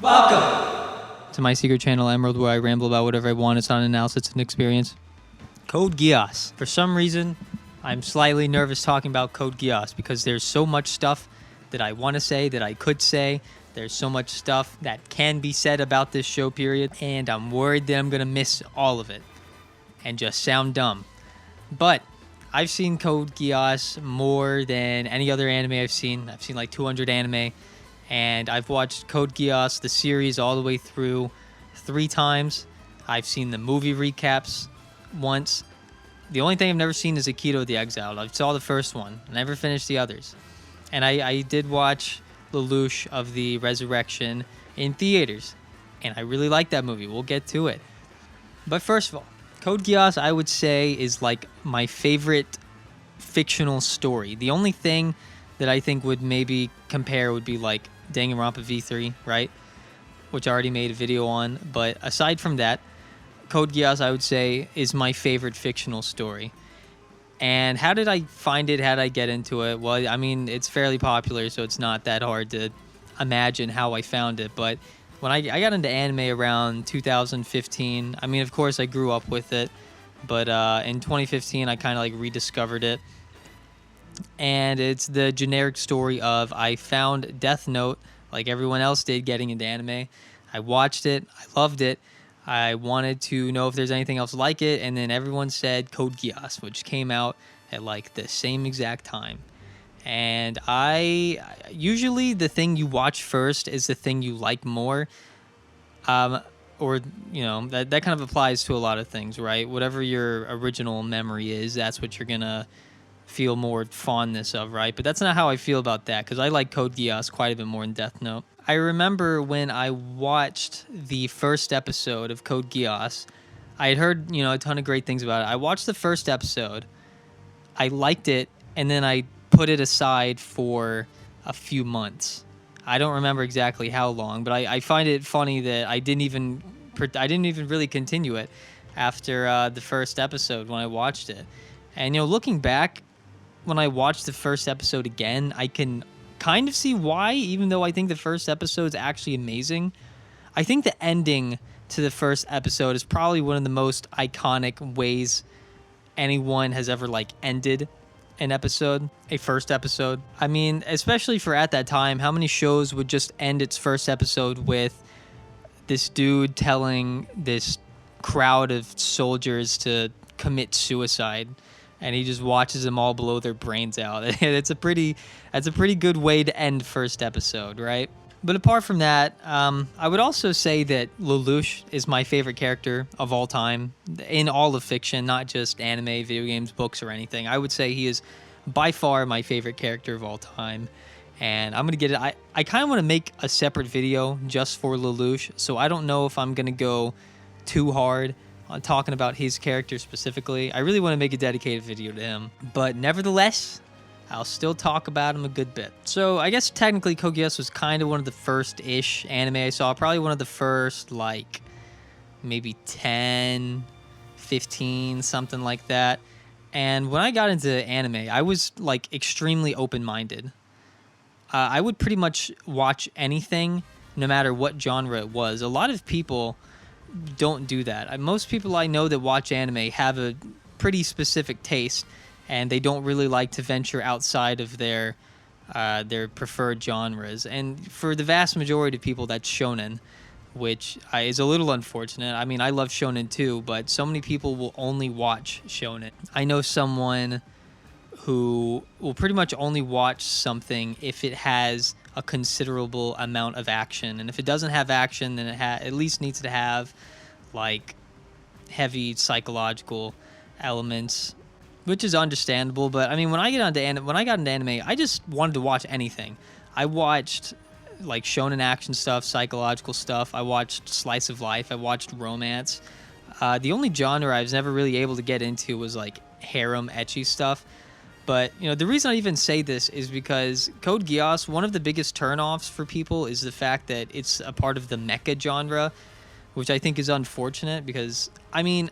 Welcome to my secret channel, Emerambled, where I ramble about whatever I want. It's not an analysis, it's an experience. Code Geass. For some reason, I'm slightly nervous talking about Code Geass because there's so much stuff that I want to say, that I could say. There's so much stuff that can be said about this show, period. And I'm worried that I'm going to miss all of it and just sound dumb. But I've seen Code Geass more than any other anime I've seen. I've seen like 200 anime. And I've watched Code Geass, the series, all the way through 3 times. I've seen the movie recaps once. The only thing I've never seen is Akito the Exiled. I saw the first one. I never finished the others. And I did watch Lelouch of the Resurrection in theaters. And I really like that movie. We'll get to it. But first of all, Code Geass, I would say, is like my favorite fictional story. The only thing that I think would maybe compare would be like Danganronpa V3, right? Which I already made a video on. But aside from that, Code Geass, I would say, is my favorite fictional story. And how did I find it? How did I get into it? Well, I mean, it's fairly popular, so it's not that hard to imagine how I found it. But when I got into anime around 2015, I mean, of course, I grew up with it. But in 2015, I kind of like rediscovered it. And it's the generic story of I found Death Note like everyone else did getting into anime. I watched it. I loved it. I wanted to know if there's anything else like it. And then everyone said Code Geass, which came out at like the same exact time. And usually the thing you watch first is the thing you like more. Or, you know, that kind of applies to a lot of things, right? Whatever your original memory is, that's what you're going to feel more fondness of, right? But that's not how I feel about that, because I like Code Geass quite a bit more than Death Note. I remember when I watched the first episode of Code Geass, I had heard, a ton of great things about it. I watched the first episode, I liked it, and then I put it aside for a few months. I don't remember exactly how long, but I find it funny that I didn't even really continue it after the first episode when I watched it. And, looking back, when I watched the first episode again, I can kind of see why, even though I think the first episode is actually amazing. I think the ending to the first episode is probably one of the most iconic ways anyone has ever, ended an episode, a first episode. I mean, especially for at that time, how many shows would just end its first episode with this dude telling this crowd of soldiers to commit suicide? And he just watches them all blow their brains out. That's a pretty good way to end first episode, right? But apart from that, I would also say that Lelouch is my favorite character of all time in all of fiction, not just anime, video games, books, or anything. I would say he is by far my favorite character of all time. And I'm going to get it. I kind of want to make a separate video just for Lelouch, so I don't know if I'm going to go too hard on talking about his character specifically. I really want to make a dedicated video to him. But nevertheless, I'll still talk about him a good bit. So I guess technically Code Geass was kind of one of the first-ish anime I saw. Probably one of the first, maybe 10, 15, something like that. And when I got into anime, I was, extremely open-minded. I would pretty much watch anything, no matter what genre it was. A lot of people don't do that. Most people I know that watch anime have a pretty specific taste, and they don't really like to venture outside of their preferred genres. And for the vast majority of people, that's shonen, which is a little unfortunate. I mean, I love shonen too, but so many people will only watch shonen. I know someone who will pretty much only watch something if it has a considerable amount of action. And if it doesn't have action, then it at least needs to have, heavy psychological elements, which is understandable. But I mean, when I got into anime, I just wanted to watch anything. I watched shonen action stuff, psychological stuff. I watched slice of life. I watched romance. The only genre I was never really able to get into was harem ecchi stuff. But the reason I even say this is because Code Geass, one of the biggest turnoffs for people is the fact that it's a part of the mecha genre, which I think is unfortunate because, I mean,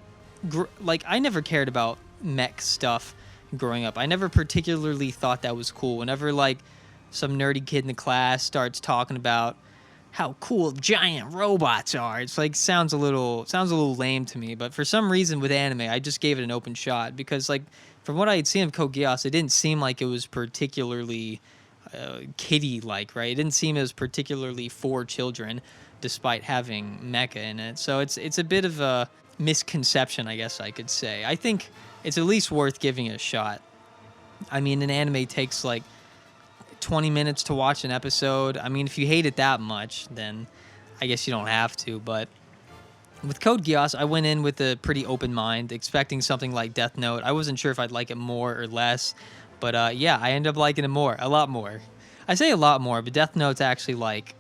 I never cared about mech stuff growing up. I never particularly thought that was cool. Whenever some nerdy kid in the class starts talking about how cool giant robots are. It's like sounds a little lame to me, but for some reason with anime, I just gave it an open shot because like from what I had seen of Code Geass, it didn't seem like it was particularly kiddie like, right? It didn't seem as particularly for children, despite having mecha in it. So it's a bit of a misconception, I guess I could say. I think it's at least worth giving it a shot. I mean, an anime takes like 20 minutes to watch an episode. I mean, if you hate it that much, then I guess you don't have to. But with Code Geass, I went in with a pretty open mind, expecting something like Death Note. I wasn't sure if I'd like it more or less, but yeah, I ended up liking it a lot more. I say a lot more, but Death Note's actually like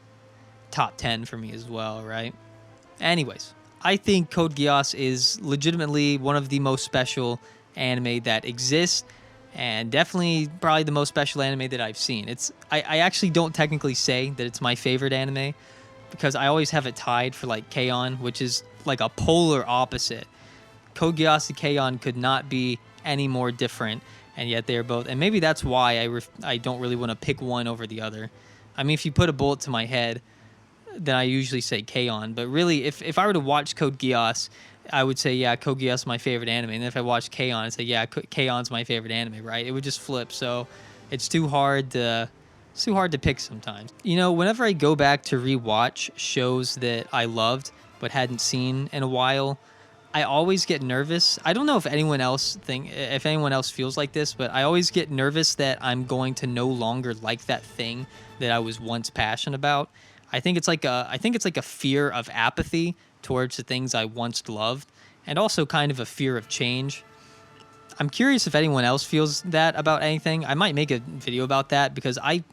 top 10 for me as well, right? Anyways, I think Code Geass is legitimately one of the most special anime that exists, and definitely probably the most special anime that I've seen. I actually don't technically say that it's my favorite anime because I always have it tied for like K-On!, which is like a polar opposite. Code Geass and K-On! Could not be any more different, and yet they're both. And maybe that's why I don't really want to pick one over the other. I mean, if you put a bullet to my head, then I usually say K-On! But really, if I were to watch Code Geass, I would say, yeah, Code Geass is my favorite anime. And then if I watched K-On!, I'd say, yeah, K-On's my favorite anime, right? It would just flip. So it's too hard to pick sometimes. You know, whenever I go back to rewatch shows that I loved but hadn't seen in a while, I always get nervous. I don't know if anyone else feels like this, but I always get nervous that I'm going to no longer like that thing that I was once passionate about. I think it's like a fear of apathy towards the things I once loved, and also kind of a fear of change. I'm curious if anyone else feels that about anything. I might make a video about that because I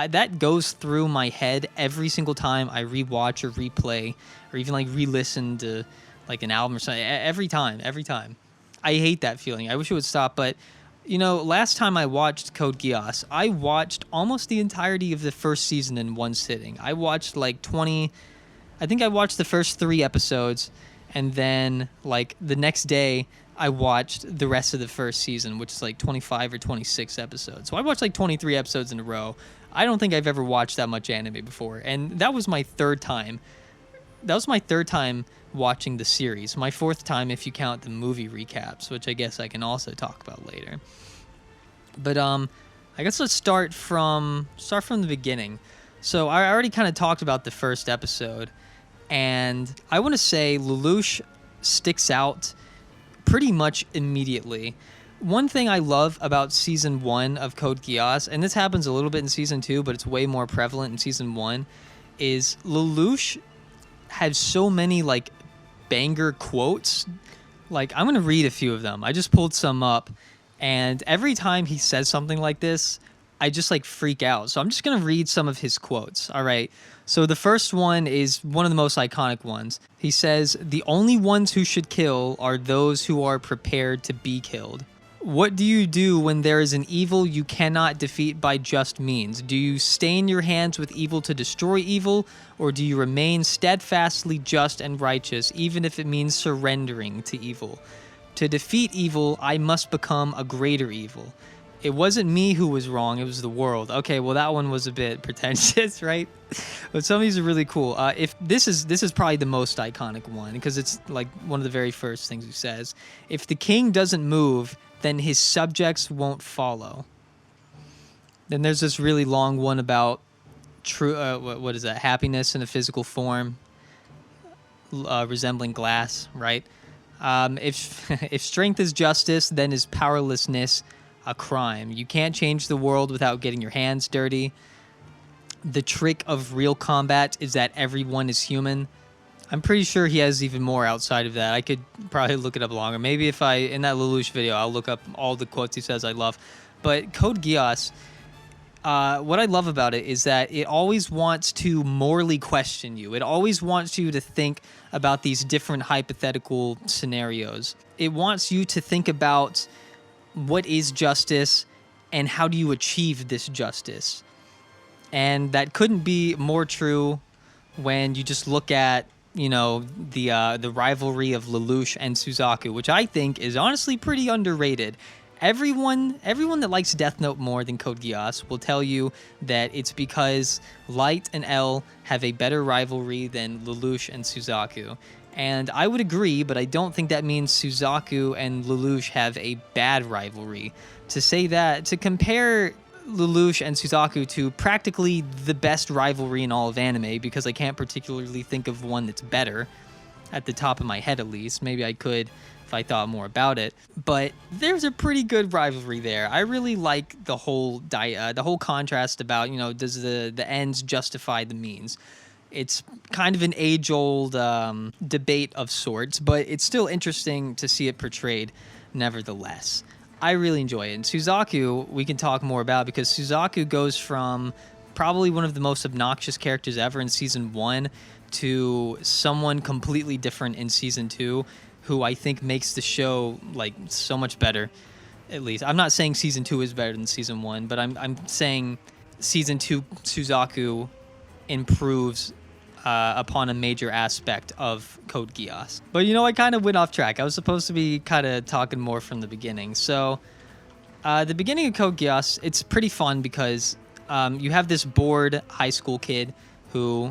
that goes through my head every single time I rewatch or replay or even like re-listen to like an album or something. Every time. I hate that feeling. I wish it would stop, but you know, last time I watched Code Geass, I watched almost the entirety of the first season in one sitting. I watched like 20, I think I watched the first 3 episodes, and then like the next day I watched the rest of the first season, which is like 25 or 26 episodes. So I watched like 23 episodes in a row. I don't think I've ever watched that much anime before, and that was my third time. That was my third time watching the series. My 4th time if you count the movie recaps, which I guess I can also talk about later. But I guess let's start from the beginning. So I already kind of talked about the first episode, and I want to say Lelouch sticks out pretty much immediately. One thing I love about season 1 of Code Geass, and this happens a little bit in season 2, but it's way more prevalent in season 1, is Lelouch had so many like banger quotes. Like, I'm gonna read a few of them. I just pulled some up, and every time he says something like this, I just like freak out. So I'm just gonna read some of his quotes. All right. So the first one is one of the most iconic ones. He says, "The only ones who should kill are those who are prepared to be killed. What do you do when there is an evil you cannot defeat by just means? Do you stain your hands with evil to destroy evil, or do you remain steadfastly just and righteous, even if it means surrendering to evil? To defeat evil, I must become a greater evil. It wasn't me who was wrong, it was the world." Okay, well, that one was a bit pretentious, right? But some of these are really cool. If this is probably the most iconic one, because it's like one of the very first things he says. "If the king doesn't move, then his subjects won't follow." Then there's this really long one about true. What is that? Happiness in a physical form, resembling glass, right? If strength is justice, then is powerlessness a crime? You can't change the world without getting your hands dirty. The trick of real combat is that everyone is human. I'm pretty sure he has even more outside of that. I could probably look it up longer. Maybe if in that Lelouch video, I'll look up all the quotes he says I love. But Code Geass, what I love about it is that it always wants to morally question you. It always wants you to think about these different hypothetical scenarios. It wants you to think about what is justice and how do you achieve this justice. And that couldn't be more true when you just look at, you know, the rivalry of Lelouch and Suzaku, which I think is honestly pretty underrated. Everyone that likes Death Note more than Code Geass will tell you that it's because Light and L have a better rivalry than Lelouch and Suzaku. And I would agree, but I don't think that means Suzaku and Lelouch have a bad rivalry. To compare Lelouch and Suzaku to practically the best rivalry in all of anime, because I can't particularly think of one that's better, at the top of my head at least. Maybe I could if I thought more about it, but there's a pretty good rivalry there. I really like the whole contrast about, does the ends justify the means? It's kind of an age-old debate of sorts, but it's still interesting to see it portrayed nevertheless. I really enjoy it. And Suzaku, we can talk more about, because Suzaku goes from probably one of the most obnoxious characters ever in Season 1 to someone completely different in Season 2, who I think makes the show like so much better. At least I'm not saying Season 2 is better than Season 1, but I'm saying Season 2 Suzaku improves upon a major aspect of Code Geass. But I kind of went off track. I was supposed to be kind of talking more from the beginning. So the beginning of Code Geass, it's pretty fun because you have this bored high school kid who,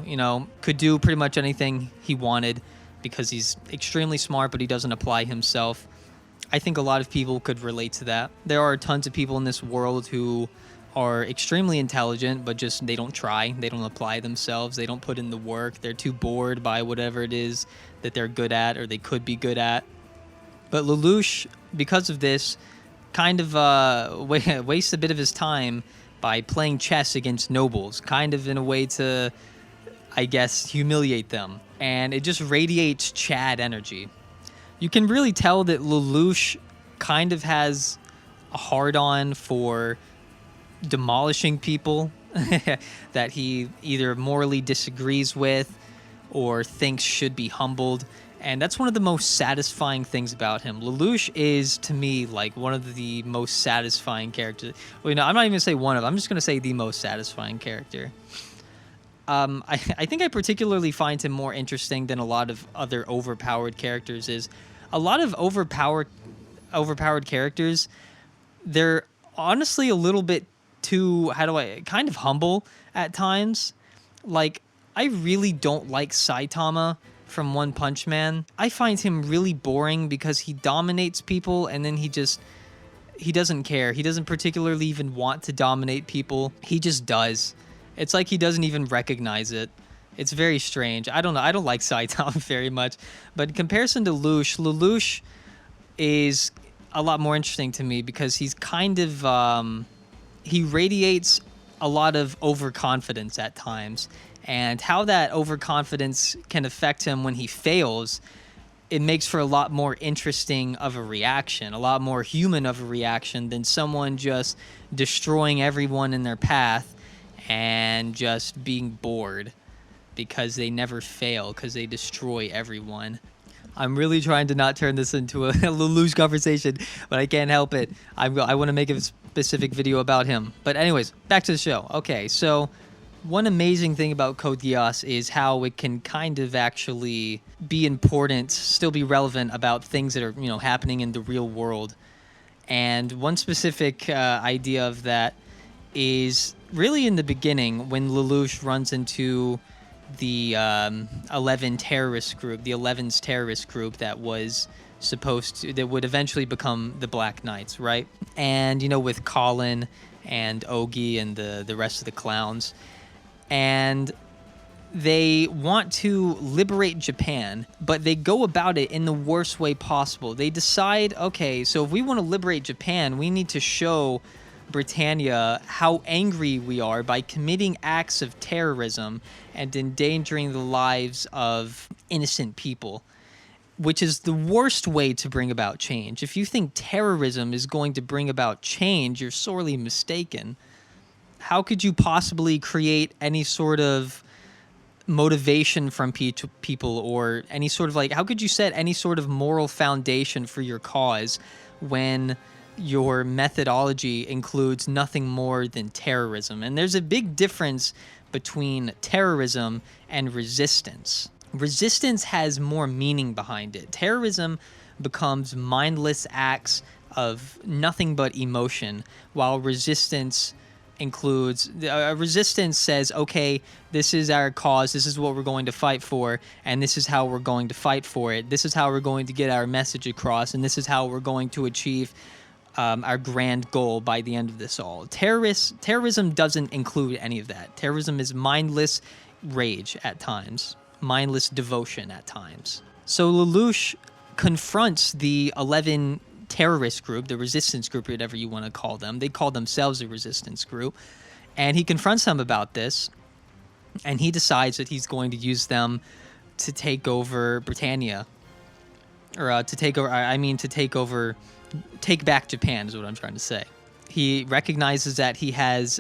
could do pretty much anything he wanted because he's extremely smart, but he doesn't apply himself. I think a lot of people could relate to that. There are tons of people in this world who are extremely intelligent, but just they don't try. They don't apply themselves. They don't put in the work. They're too bored by whatever it is that they're good at or they could be good at. But Lelouch, because of this, kind of wastes a bit of his time by playing chess against nobles, kind of in a way to, I guess, humiliate them. And it just radiates Chad energy. You can really tell that Lelouch kind of has a hard-on for demolishing people that he either morally disagrees with or thinks should be humbled. And that's one of the most satisfying things about him. Lelouch is, to me, like one of the most satisfying characters. Well, I'm not even going to say one of them. I'm just going to say the most satisfying character. I think I particularly find him more interesting than a lot of other overpowered characters. Is a lot of overpowered characters, they're honestly a little bit too, kind of humble at times. Like, I really don't like Saitama from One Punch Man. I find him really boring because he dominates people and then he doesn't care. He doesn't particularly even want to dominate people. He just does. It's like he doesn't even recognize it. It's very strange. I don't know. I don't like Saitama very much. But in comparison to Lelouch is a lot more interesting to me because he's kind of... he radiates a lot of overconfidence at times. And how that overconfidence can affect him when he fails, it makes for a lot more interesting of a reaction, a lot more human of a reaction than someone just destroying everyone in their path and just being bored because they never fail, because they destroy everyone. I'm really trying to not turn this into a Lelouch conversation, but I can't help it. I want to make a specific video about him. But anyways, back to the show. Okay, so one amazing thing about Code Geass is how it can kind of actually be important, still be relevant about things that are, happening in the real world. And one specific idea of that is really in the beginning when Lelouch runs into the 11 terrorist group, the 11's terrorist group that would eventually become the Black Knights, right? And, with Colin and Ogi and the rest of the clowns. And they want to liberate Japan, but they go about it in the worst way possible. They decide, okay, so if we want to liberate Japan, we need to show Britannia how angry we are by committing acts of terrorism and endangering the lives of innocent people, which is the worst way to bring about change. If you think terrorism is going to bring about change, you're sorely mistaken. How could you possibly create any sort of motivation from people or any sort of how could you set any sort of moral foundation for your cause when your methodology includes nothing more than terrorism? And there's a big difference between terrorism and resistance. Resistance has more meaning behind it. Terrorism becomes mindless acts of nothing but emotion, while resistance includes resistance says, okay, this is our cause, this is what we're going to fight for, and this is how we're going to fight for it, this is how we're going to get our message across, and this is how we're going to achieve our grand goal by the end of this all. Terrorism doesn't include any of that. Terrorism is mindless rage at times, mindless devotion at times. So Lelouch confronts the 11 terrorist group, the resistance group, whatever you want to call them. They call themselves a resistance group. And he confronts them about this. And he decides that he's going to use them to take over Britannia. Or take back Japan is what I'm trying to say. He recognizes that he has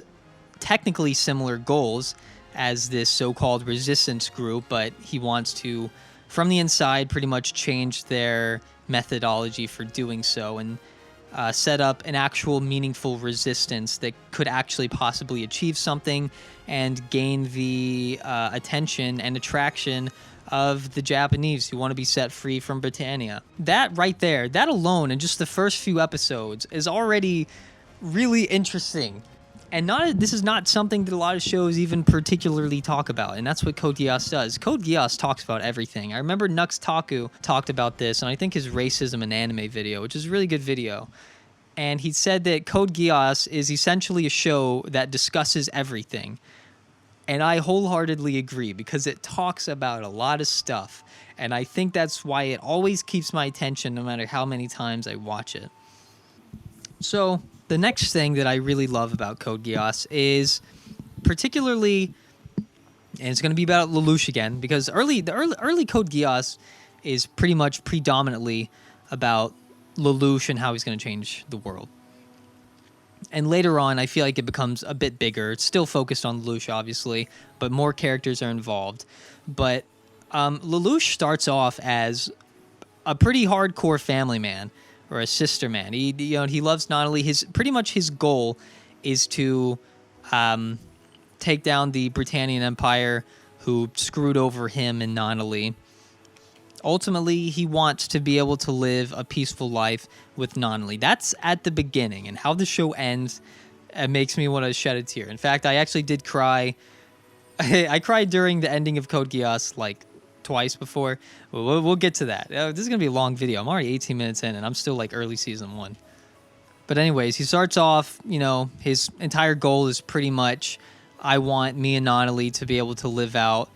technically similar goals as this so-called resistance group, but he wants to, from the inside, pretty much change their methodology for doing so and set up an actual meaningful resistance that could actually possibly achieve something and gain the attention and attraction of the Japanese who want to be set free from Britannia. That right there, that alone in just the first few episodes is already really interesting. And this is not something that a lot of shows even particularly talk about, and that's what Code Geass does. Code Geass talks about everything. I remember Nux Taku talked about this, and I think his racism and anime video, which is a really good video. And he said that Code Geass is essentially a show that discusses everything. And I wholeheartedly agree, because it talks about a lot of stuff. And I think that's why it always keeps my attention no matter how many times I watch it. So the next thing that I really love about Code Geass is particularly, and it's going to be about Lelouch again, because the early Code Geass is pretty much predominantly about Lelouch and how he's going to change the world. And later on, I feel like it becomes a bit bigger. It's still focused on Lelouch, obviously, but more characters are involved. But Lelouch starts off as a pretty hardcore family man, or a sister man. He loves Nunnally. His goal is to take down the Britannian Empire, who screwed over him and Nunnally. Ultimately, he wants to be able to live a peaceful life with Nunnally. That's at the beginning, and how the show ends, it makes me want to shed a tear. In fact, I actually did cry. I cried during the ending of Code Geass like twice before. We'll get to that. This is going to be a long video. I'm already 18 minutes in, and I'm still like early season 1. But anyways, he starts off, his entire goal is pretty much, I want me and Nunnally to be able to live out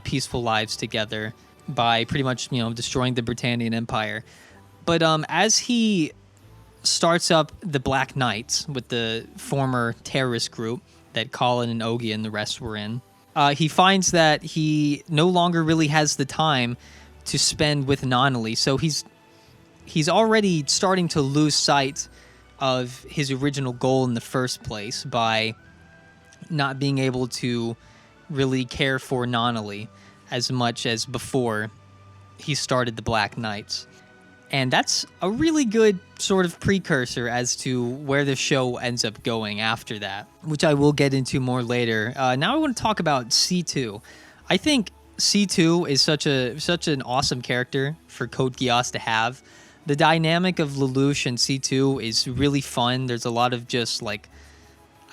peaceful lives together by pretty much, destroying the Britannian Empire. But as he starts up the Black Knights with the former terrorist group that Colin and Ogi and the rest were in, he finds that he no longer really has the time to spend with Nunnally. So he's already starting to lose sight of his original goal in the first place by not being able to really care for Nunnally as much as before he started the Black Knights. And that's a really good sort of precursor as to where the show ends up going after that, which I will get into more later. Now I want to talk about C2. I think C2 is such an awesome character for Code Geass to have. The dynamic of Lelouch and C2 is really fun. There's a lot of just like,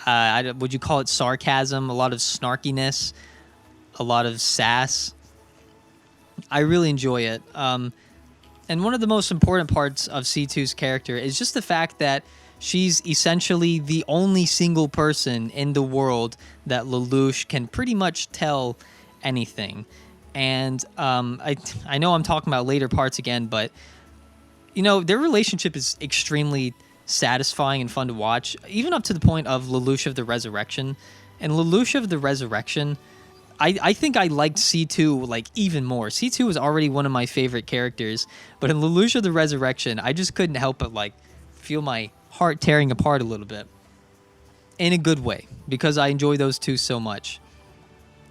would you call it sarcasm? A lot of snarkiness, a lot of sass. I really enjoy it. And one of the most important parts of C2's character is just the fact that she's essentially the only single person in the world that Lelouch can pretty much tell anything. And I know I'm talking about later parts again, but their relationship is extremely satisfying and fun to watch, even up to the point of Lelouch of the Resurrection. And Lelouch of the Resurrection, I think I liked C2 like even more. C2 was already one of my favorite characters, but in Lelouch of the Resurrection, I just couldn't help but like feel my heart tearing apart a little bit. In a good way, because I enjoy those two so much.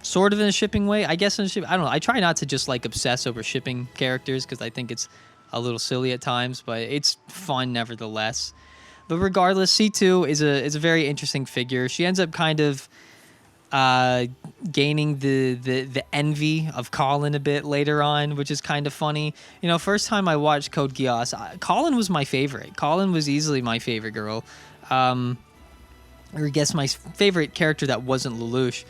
Sort of in a shipping way, I guess. I don't know. I try not to just like obsess over shipping characters because I think it's a little silly at times, but it's fun nevertheless. But regardless, C2 is a very interesting figure. She ends up kind of uh, gaining the envy of Colin a bit later on, which is kind of funny. You know, first time I watched Code Geass, Colin was my favorite. Colin was easily my favorite girl. Or I guess my favorite character that wasn't Lelouch.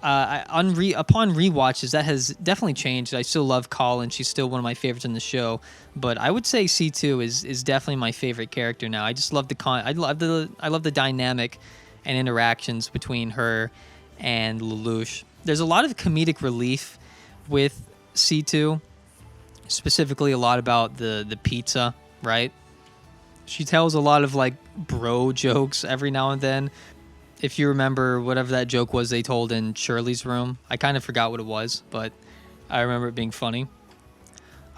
Upon rewatches, that has definitely changed. I still love Colin. She's still one of my favorites in the show. But I would say C2 is definitely my favorite character now. I just love I love the dynamic and interactions between her and Lelouch. There's a lot of comedic relief with C2, specifically a lot about the pizza, right? She tells a lot of like bro jokes every now and then. If you remember whatever that joke was they told in Shirley's room, I kind of forgot what it was, but I remember it being funny.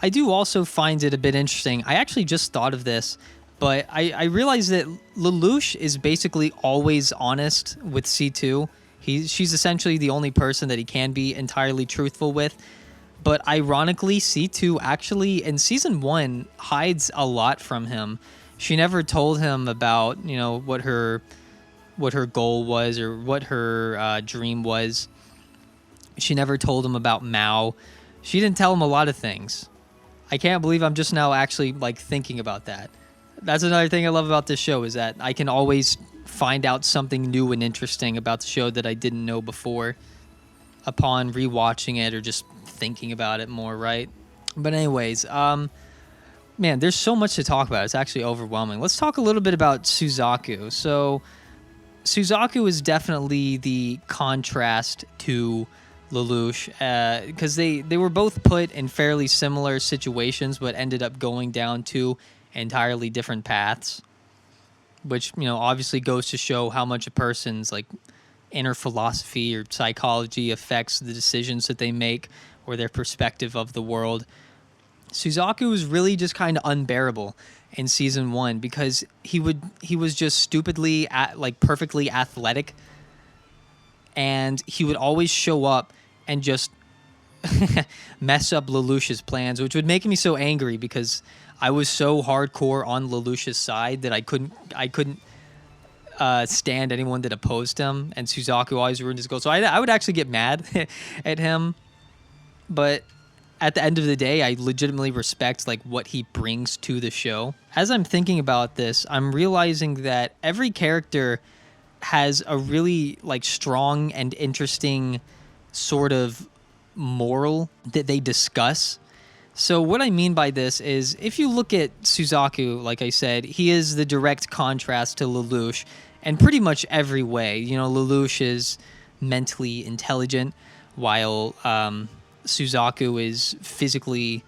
I do also find it a bit interesting. I actually just thought of this, but I realized that Lelouch is basically always honest with C2. She's essentially the only person that he can be entirely truthful with. But ironically, C2 actually in season 1 hides a lot from him. She never told him about, you know, what her goal was or what her dream was. She never told him about Mao. She didn't tell him a lot of things. I can't believe I'm just now actually like thinking about that. That's another thing I love about this show, is that I can always find out something new and interesting about the show that I didn't know before upon rewatching it or just thinking about it more, right? But anyways, man, there's so much to talk about. It's actually overwhelming. Let's talk a little bit about Suzaku. So Suzaku is definitely the contrast to Lelouch, because they were both put in fairly similar situations but ended up going down two entirely different paths, which, you know, obviously goes to show how much a person's like inner philosophy or psychology affects the decisions that they make or their perspective of the world. Suzaku was really just kind of unbearable in season 1 because he was just stupidly perfectly athletic, and he would always show up and just mess up Lelouch's plans, which would make me so angry because I was so hardcore on Lelouch's side that I couldn't stand anyone that opposed him, and Suzaku always ruined his goal. So I would actually get mad at him, but at the end of the day, I legitimately respect like what he brings to the show. As I'm thinking about this, I'm realizing that every character has a really like strong and interesting sort of moral that they discuss. So what I mean by this is, if you look at Suzaku, like I said, he is the direct contrast to Lelouch in pretty much every way. You know, Lelouch is mentally intelligent, while Suzaku is physically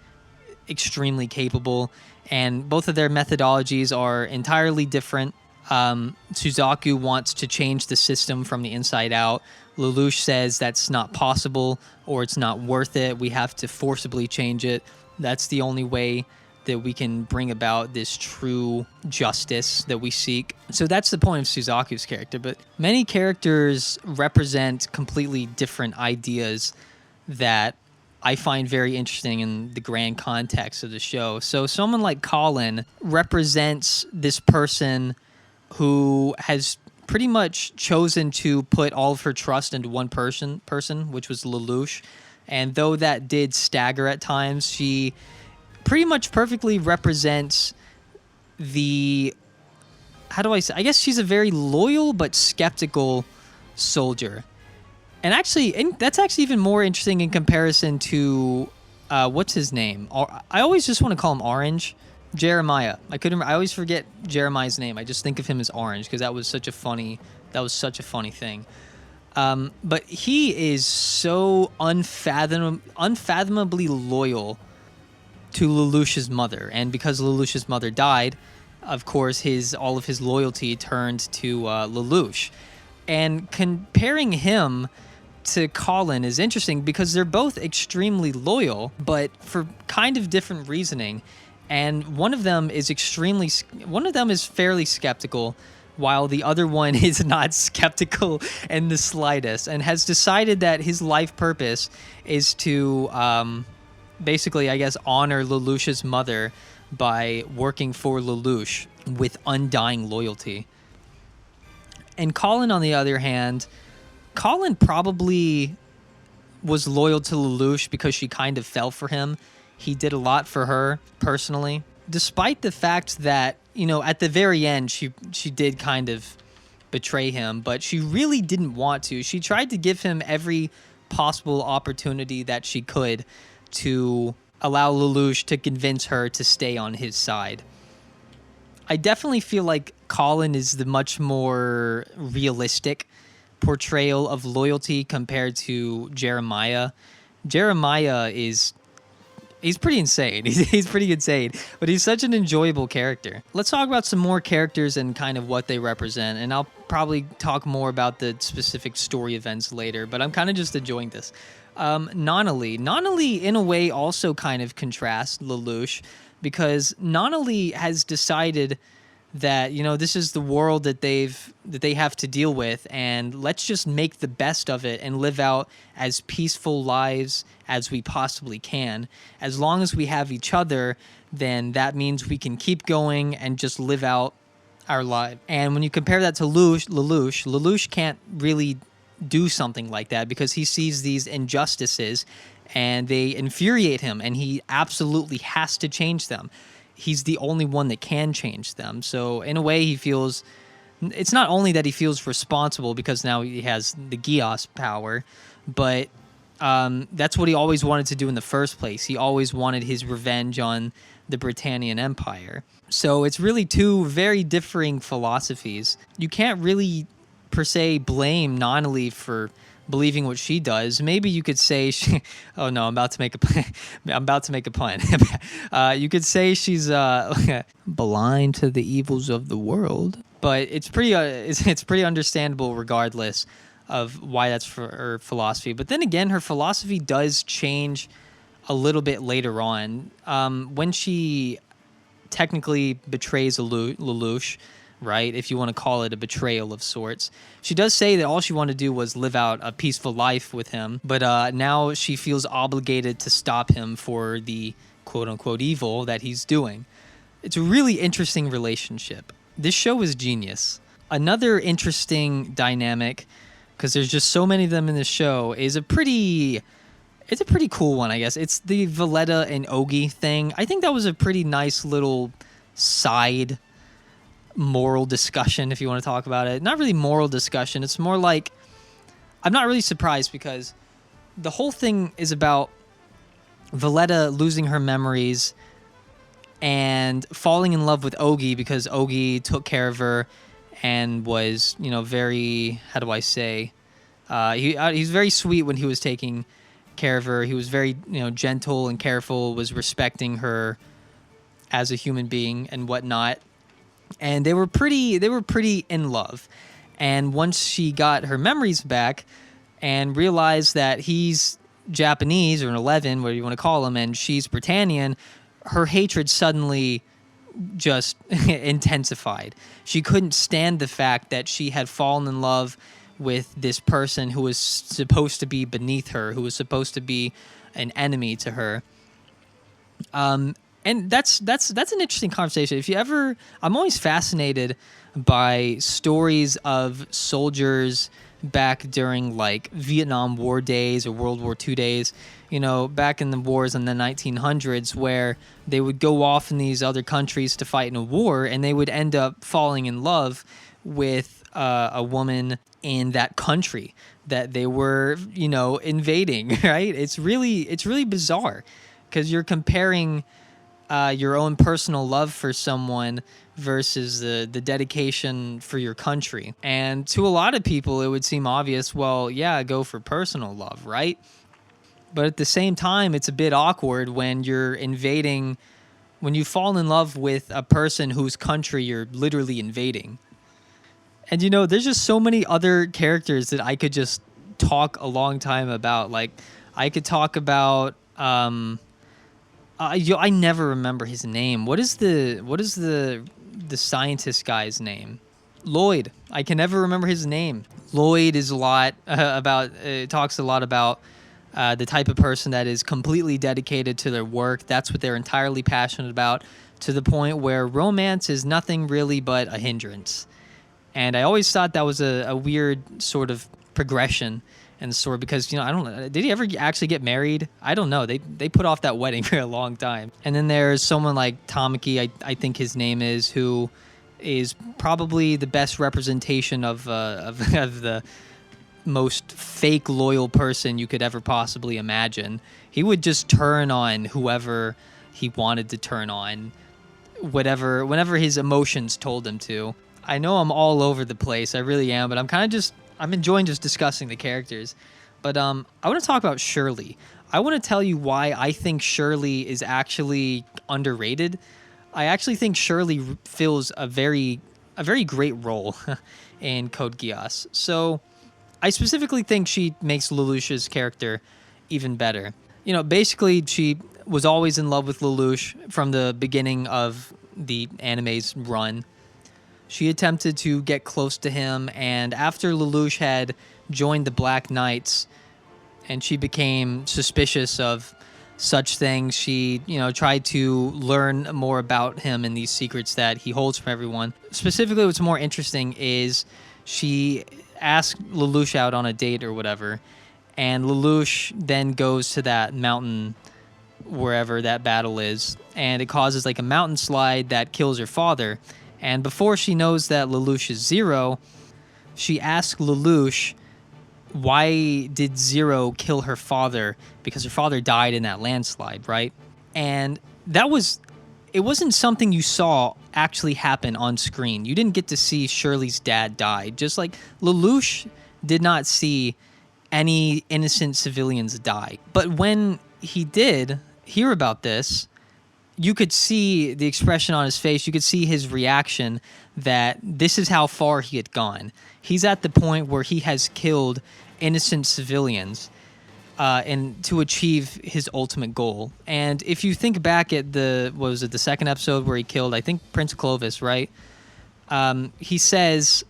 extremely capable, and both of their methodologies are entirely different. Suzaku wants to change the system from the inside out. Lelouch says that's not possible, or it's not worth it. We have to forcibly change it. That's the only way that we can bring about this true justice that we seek. So that's the point of Suzaku's character. But many characters represent completely different ideas that I find very interesting in the grand context of the show. So someone like Colin represents this person who has pretty much chosen to put all of her trust into one person, which was Lelouch. And though that did stagger at times, she pretty much perfectly represents the, how do I say, I guess she's a very loyal but skeptical soldier. And that's actually even more interesting in comparison to, what's his name? I always just want to call him Orange. Jeremiah. I always forget Jeremiah's name. I just think of him as Orange because that was such a funny thing. But he is so unfathomably loyal to Lelouch's mother. And because Lelouch's mother died, of course, all of his loyalty turned to Lelouch. And comparing him to Colin is interesting because they're both extremely loyal, but for kind of different reasoning. And one of them is fairly skeptical, while the other one is not skeptical in the slightest, and has decided that his life purpose is to basically, I guess, honor Lelouch's mother by working for Lelouch with undying loyalty. And Colin, on the other hand, Colin probably was loyal to Lelouch because she kind of fell for him. He did a lot for her personally, despite the fact that, you know, at the very end, she did kind of betray him, but she really didn't want to. She tried to give him every possible opportunity that she could to allow Lelouch to convince her to stay on his side. I definitely feel like Colin is the much more realistic portrayal of loyalty compared to Jeremiah. Jeremiah he's pretty insane. He's pretty insane, but he's such an enjoyable character. Let's talk about some more characters and kind of what they represent, and I'll probably talk more about the specific story events later, but I'm kind of just enjoying this. Nonali. Nonali, in a way, also kind of contrasts Lelouch, because Nonali has decided that, you know, this is the world that they have to deal with, and let's just make the best of it and live out as peaceful lives as we possibly can. As long as we have each other, then that means we can keep going and just live out our life. And when you compare that to Lelouch can't really do something like that because he sees these injustices and they infuriate him, and he absolutely has to change them. He's the only one that can change them. So in a way, he feels, it's not only that he feels responsible because now he has the Geass power, but that's what he always wanted to do in the first place. He always wanted his revenge on the Britannian Empire. So it's really two very differing philosophies. You can't really, per se, blame Nonali for believing what she does. Maybe you could say she, oh no, I'm about to make a pun. I'm about to make a pun. You could say she's blind to the evils of the world, but it's pretty understandable regardless of why that's for her philosophy. But then again, her philosophy does change a little bit later on, when she technically betrays Lelouch, right? If you want to call it a betrayal of sorts. She does say that all she wanted to do was live out a peaceful life with him, but now she feels obligated to stop him for the quote-unquote evil that he's doing. It's a really interesting relationship. This show is genius. Another interesting dynamic, because there's just so many of them in this show, is a pretty cool one, I guess. It's the Valletta and Ogi thing. I think that was a pretty nice little side moral discussion, if you want to talk about it. Not really moral discussion. It's more like, I'm not really surprised because the whole thing is about Valletta losing her memories and falling in love with Ogi because Ogi took care of her and was, you know, very, how do I say, he's very sweet when he was taking care of her. He was very, you know, gentle and careful, was respecting her as a human being and whatnot. And they were pretty in love. And once she got her memories back and realized that he's Japanese or an 11, whatever you want to call him, and she's Britannian, her hatred suddenly just intensified. She couldn't stand the fact that she had fallen in love with this person who was supposed to be beneath her, who was supposed to be an enemy to her. And that's an interesting conversation. If you ever, I'm always fascinated by stories of soldiers back during like Vietnam War days or World War II days, you know, back in the wars in the 1900s, where they would go off in these other countries to fight in a war, and they would end up falling in love with a woman in that country that they were, you know, invading, right? It's really bizarre because you're comparing your own personal love for someone versus the dedication for your country. And to a lot of people, it would seem obvious, well, yeah, go for personal love, right? But at the same time, it's a bit awkward when you're invading, when you fall in love with a person whose country you're literally invading. And, you know, there's just so many other characters that I could just talk a long time about. Like, I could talk about, I never remember his name. What is the scientist guy's name? Lloyd. I can never remember his name. Lloyd is a lot talks a lot about the type of person that is completely dedicated to their work. That's what they're entirely passionate about, to the point where romance is nothing really but a hindrance. And I always thought that was a weird sort of progression in the story, because I don't know, did he ever actually get married? I don't know. They put off that wedding for a long time. And then there's someone like Tamaki, I think his name is, who is probably the best representation of the most fake loyal person you could ever possibly imagine. He would just turn on whoever he wanted to turn on, whenever his emotions told him to. I know I'm all over the place, I really am, but I'm enjoying just discussing the characters. But I want to talk about Shirley. I want to tell you why I think Shirley is actually underrated. I actually think Shirley fills a very great role in Code Geass. So I specifically think she makes Lelouch's character even better. Basically, she was always in love with Lelouch from the beginning of the anime's run. She attempted to get close to him, and after Lelouch had joined the Black Knights and she became suspicious of such things, she, tried to learn more about him and these secrets that he holds from everyone. Specifically, what's more interesting is she asked Lelouch out on a date or whatever, and Lelouch then goes to that mountain wherever that battle is, and it causes like a mountain slide that kills her father. And before she knows that Lelouch is Zero, she asks Lelouch, why did Zero kill her father? Because her father died in that landslide, right? And it wasn't something you saw actually happen on screen. You didn't get to see Shirley's dad die. Just like Lelouch did not see any innocent civilians die. But when he did hear about this, you could see the expression on his face. You could see his reaction that this is how far he had gone. He's at the point where he has killed innocent civilians and to achieve his ultimate goal. And if you think back at the second episode where he killed, I think, Prince Clovis, right? He says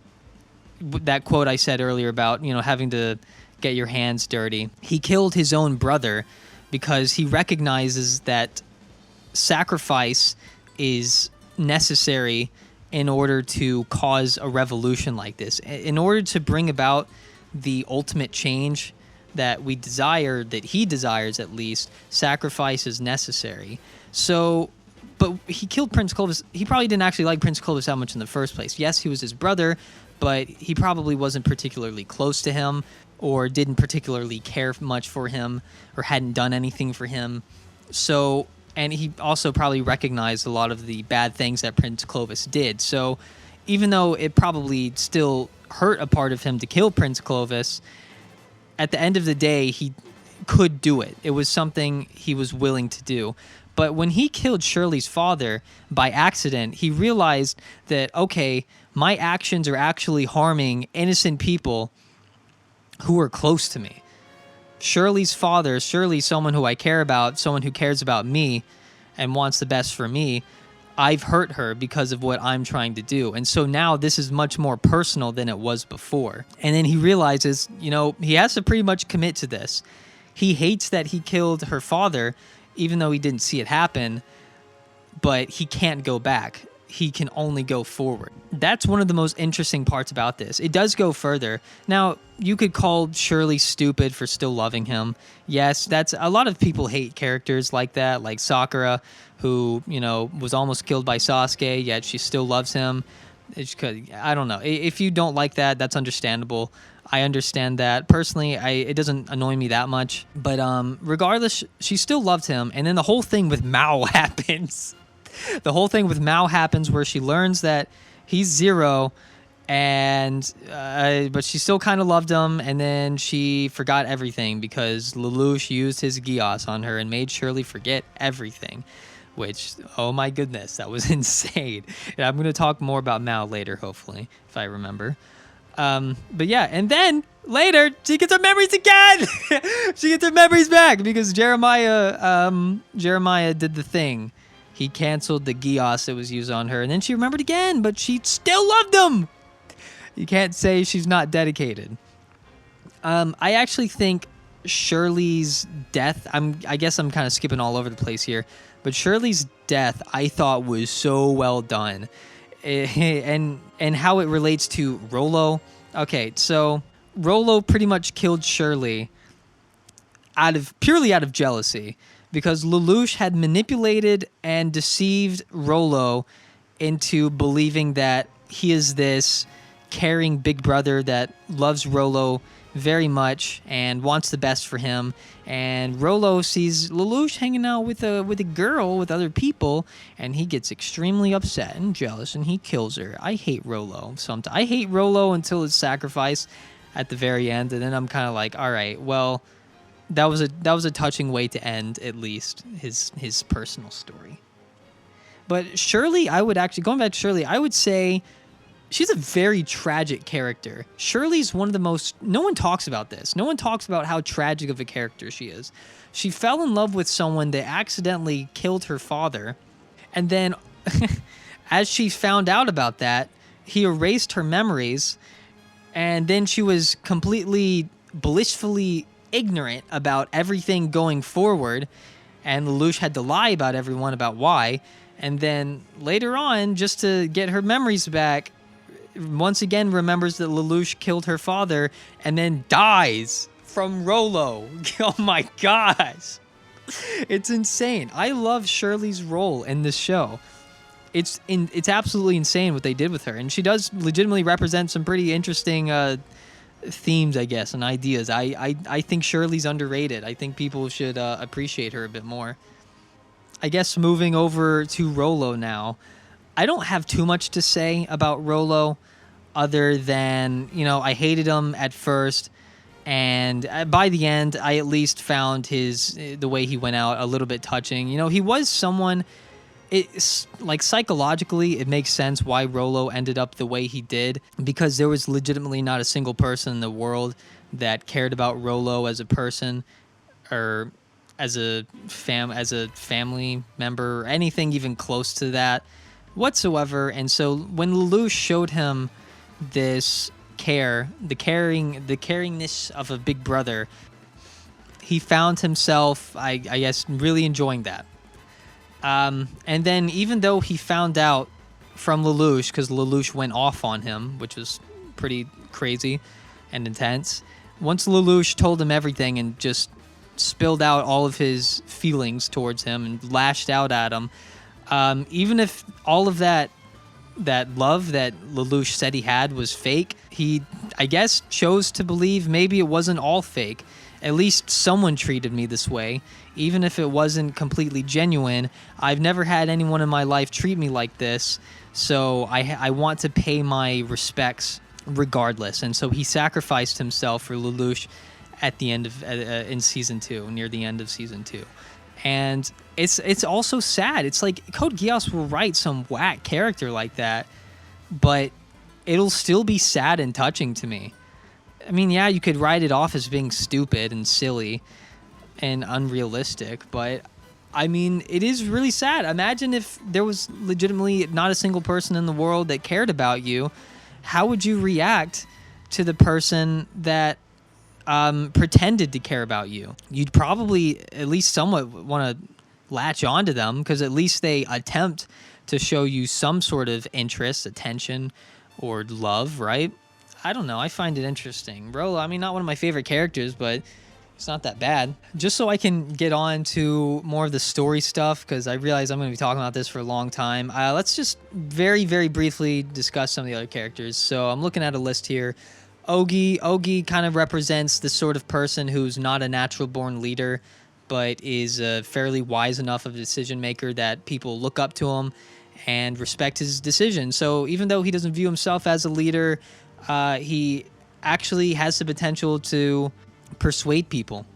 that quote I said earlier about, having to get your hands dirty. He killed his own brother because he recognizes that sacrifice is necessary in order to cause a revolution like this. In order to bring about the ultimate change that we desire, that he desires at least, sacrifice is necessary. So, but he killed Prince Clovis. He probably didn't actually like Prince Clovis that much in the first place. Yes, he was his brother, but he probably wasn't particularly close to him, or didn't particularly care much for him, or hadn't done anything for him. So, and he also probably recognized a lot of the bad things that Prince Clovis did. So even though it probably still hurt a part of him to kill Prince Clovis, at the end of the day, he could do it. It was something he was willing to do. But when he killed Shirley's father by accident, he realized that, okay, my actions are actually harming innocent people who are close to me. Shirley's father, Shirley's someone who I care about, someone who cares about me and wants the best for me. I've hurt her because of what I'm trying to do. And so now this is much more personal than it was before. And then he realizes, he has to pretty much commit to this. He hates that he killed her father, even though he didn't see it happen, but he can't go back. He can only go forward. That's one of the most interesting parts about this. It does go further. Now, you could call Shirley stupid for still loving him. Yes, that's a lot of people hate characters like that, like Sakura, who, was almost killed by Sasuke, yet she still loves him. I don't know. If you don't like that, that's understandable. I understand that. Personally, it doesn't annoy me that much. But regardless, she still loved him. And then the whole thing with Mao happens. The whole thing with Mao happens where she learns that he's Zero, and but she still kind of loved him, and then she forgot everything because Lelouch used his Geass on her and made Shirley forget everything, which, oh my goodness, that was insane. And I'm going to talk more about Mao later, hopefully, if I remember. But yeah, and then later, she gets her memories again! She gets her memories back because Jeremiah did the thing. He canceled the Geass that was used on her, and then she remembered again, but she still loved him. You can't say she's not dedicated. I actually think Shirley's death, I guess I'm kind of skipping all over the place here, but Shirley's death I thought was so well done. And how it relates to Rolo. Okay, so Rollo pretty much killed Shirley purely out of jealousy, because Lelouch had manipulated and deceived Rollo into believing that he is this caring big brother that loves Rollo very much and wants the best for him. And Rollo sees Lelouch hanging out with a girl with other people, and he gets extremely upset and jealous, and he kills her. I hate Rollo. I hate Rollo until his sacrifice at the very end, and then I'm kind of like, all right, well, that was a touching way to end at least his personal story. But Shirley, going back to Shirley, I would say she's a very tragic character. Shirley's one of the most... No one talks about this. No one talks about how tragic of a character she is. She fell in love with someone that accidentally killed her father. And then, as she found out about that, he erased her memories. And then she was completely blissfully ignorant about everything going forward. And Lelouch had to lie about everyone about why. And then later on, just to get her memories back, once again remembers that Lelouch killed her father and then dies from Rollo. Oh my gosh. It's insane. I love Shirley's role in this show. It's absolutely insane what they did with her. And she does legitimately represent some pretty interesting themes, I guess, and ideas. I think Shirley's underrated. I think people should appreciate her a bit more. I guess moving over to Rollo now, I don't have too much to say about Rollo other than, I hated him at first, and by the end, I at least found the way he went out a little bit touching. He was someone, it's like psychologically, it makes sense why Rollo ended up the way he did, because there was legitimately not a single person in the world that cared about Rollo as a person, or as a family member, or anything even close to that whatsoever. And so when Lelouch showed him this care, the caringness of a big brother, he found himself, I guess, really enjoying that. And then even though he found out from Lelouch, because Lelouch went off on him, which was pretty crazy and intense, once Lelouch told him everything and just spilled out all of his feelings towards him and lashed out at him, even if all of that love that Lelouch said he had was fake, he, I guess, chose to believe maybe it wasn't all fake. At least someone treated me this way. Even if it wasn't completely genuine, I've never had anyone in my life treat me like this, so I want to pay my respects regardless. And so he sacrificed himself for Lelouch at the end of in season 2, near the end of season 2. And it's also sad. It's like Code Geass will write some whack character like that, but it'll still be sad and touching to me. I mean, yeah, you could write it off as being stupid and silly and unrealistic, but I mean, it is really sad. Imagine if there was legitimately not a single person in the world that cared about you. How would you react to the person that pretended to care about you? You'd probably at least somewhat want to latch onto them, because at least they attempt to show you some sort of interest, attention, or love, right? I don't know. I find it interesting. Rollo, I mean, not one of my favorite characters, but it's not that bad. Just so I can get on to more of the story stuff, because I realize I'm going to be talking about this for a long time. Let's just very, very briefly discuss some of the other characters. So I'm looking at a list here. Ogi kind of represents the sort of person who's not a natural-born leader, but is fairly wise enough of a decision maker that people look up to him and respect his decisions. So even though he doesn't view himself as a leader, he actually has the potential to persuade people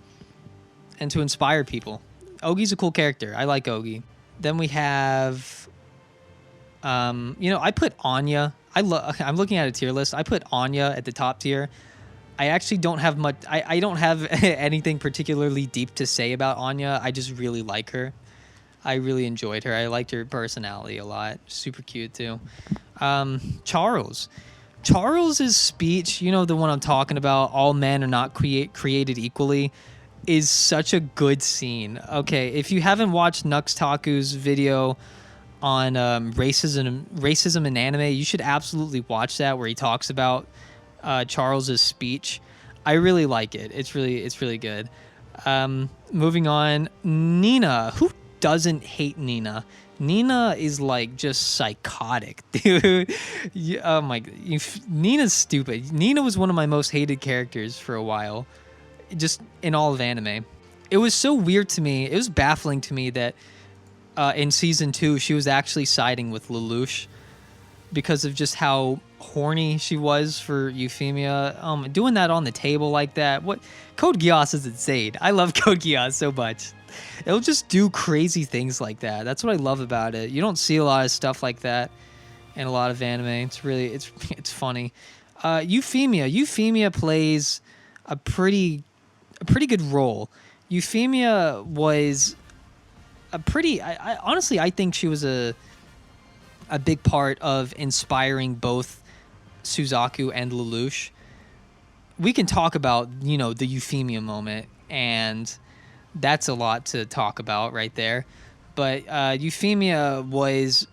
and to inspire people. Ogi's a cool character. I like Ogi. Then we have, I put Anya. I'm looking at a tier list. I put Anya at the top tier. I actually don't have much. I don't have anything particularly deep to say about Anya. I just really like her. I really enjoyed her. I liked her personality a lot. Super cute too. Charles's speech, the one I'm talking about, all men are not created equally, is such a good scene. Okay, if you haven't watched Nux Taku's video on racism in anime, you should absolutely watch that, where he talks about Charles's speech. I really like it. It's really good. Moving on, Nina. Who doesn't hate Nina? Nina is like just psychotic, dude. Oh my, Nina's stupid. Nina was one of my most hated characters for a while, just in all of anime. It was so weird to me. It was baffling to me that in season 2 she was actually siding with Lelouch because of just how horny she was for Euphemia. Doing that on the table like that. What? Code Geass is insane. I love Code Geass so much. It'll just do crazy things like that. That's what I love about it. You don't see a lot of stuff like that in a lot of anime. It's really it's funny. Euphemia plays a pretty good role. Euphemia was a pretty. I honestly I think she was a big part of inspiring both Suzaku and Lelouch. We can talk about the Euphemia moment, and that's a lot to talk about right there. But Euphemia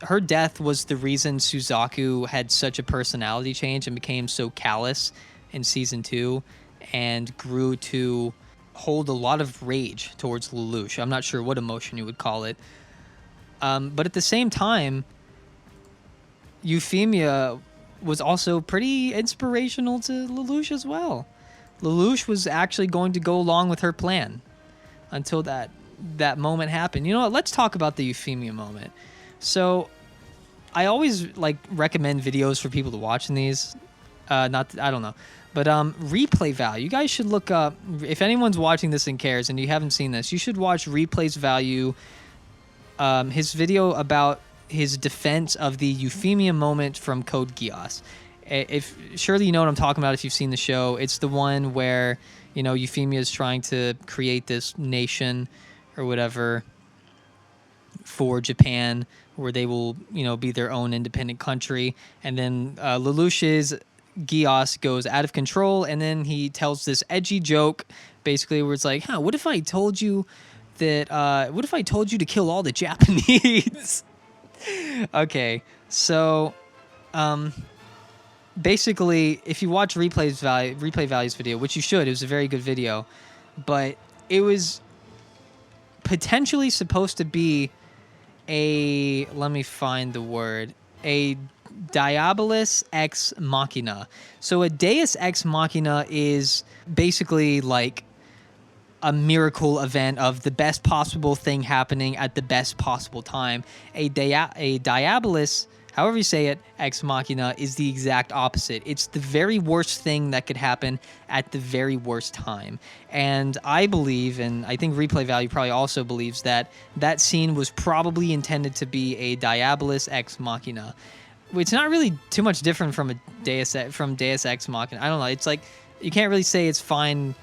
her death was the reason Suzaku had such a personality change and became so callous in season 2 and grew to hold a lot of rage towards Lelouch. I'm not sure what emotion you would call it. But at the same time, Euphemia was also pretty inspirational to Lelouch as well. Lelouch was actually going to go along with her plan until that moment happened. You know what? Let's talk about the Euphemia moment. So I always recommend videos for people to watch in these. I don't know. But replay value. You guys should look up, if anyone's watching this and cares and you haven't seen this, you should watch Replay's Value, his video about his defense of the Euphemia moment from Code Geass. Surely you know what I'm talking about if you've seen the show. It's the one where Euphemia is trying to create this nation or whatever for Japan, where they will be their own independent country, and then Lelouch's Geass goes out of control, and then he tells this edgy joke basically where it's like, what if I told you that what if I told you to kill all the Japanese? Okay, so basically, if you watch Replay Value's video, which you should, it was a very good video, but it was potentially supposed to be let me find the word, a Diabolus Ex Machina. So a Deus Ex Machina is basically like a miracle event of the best possible thing happening at the best possible time. A Diabolus, however you say it, Ex Machina, is the exact opposite. It's the very worst thing that could happen at the very worst time. And I believe, and I think Replay Value probably also believes, that scene was probably intended to be a Diabolus Ex Machina. It's not really too much different from Deus Ex Machina. I don't know. It's like you can't really say it's fine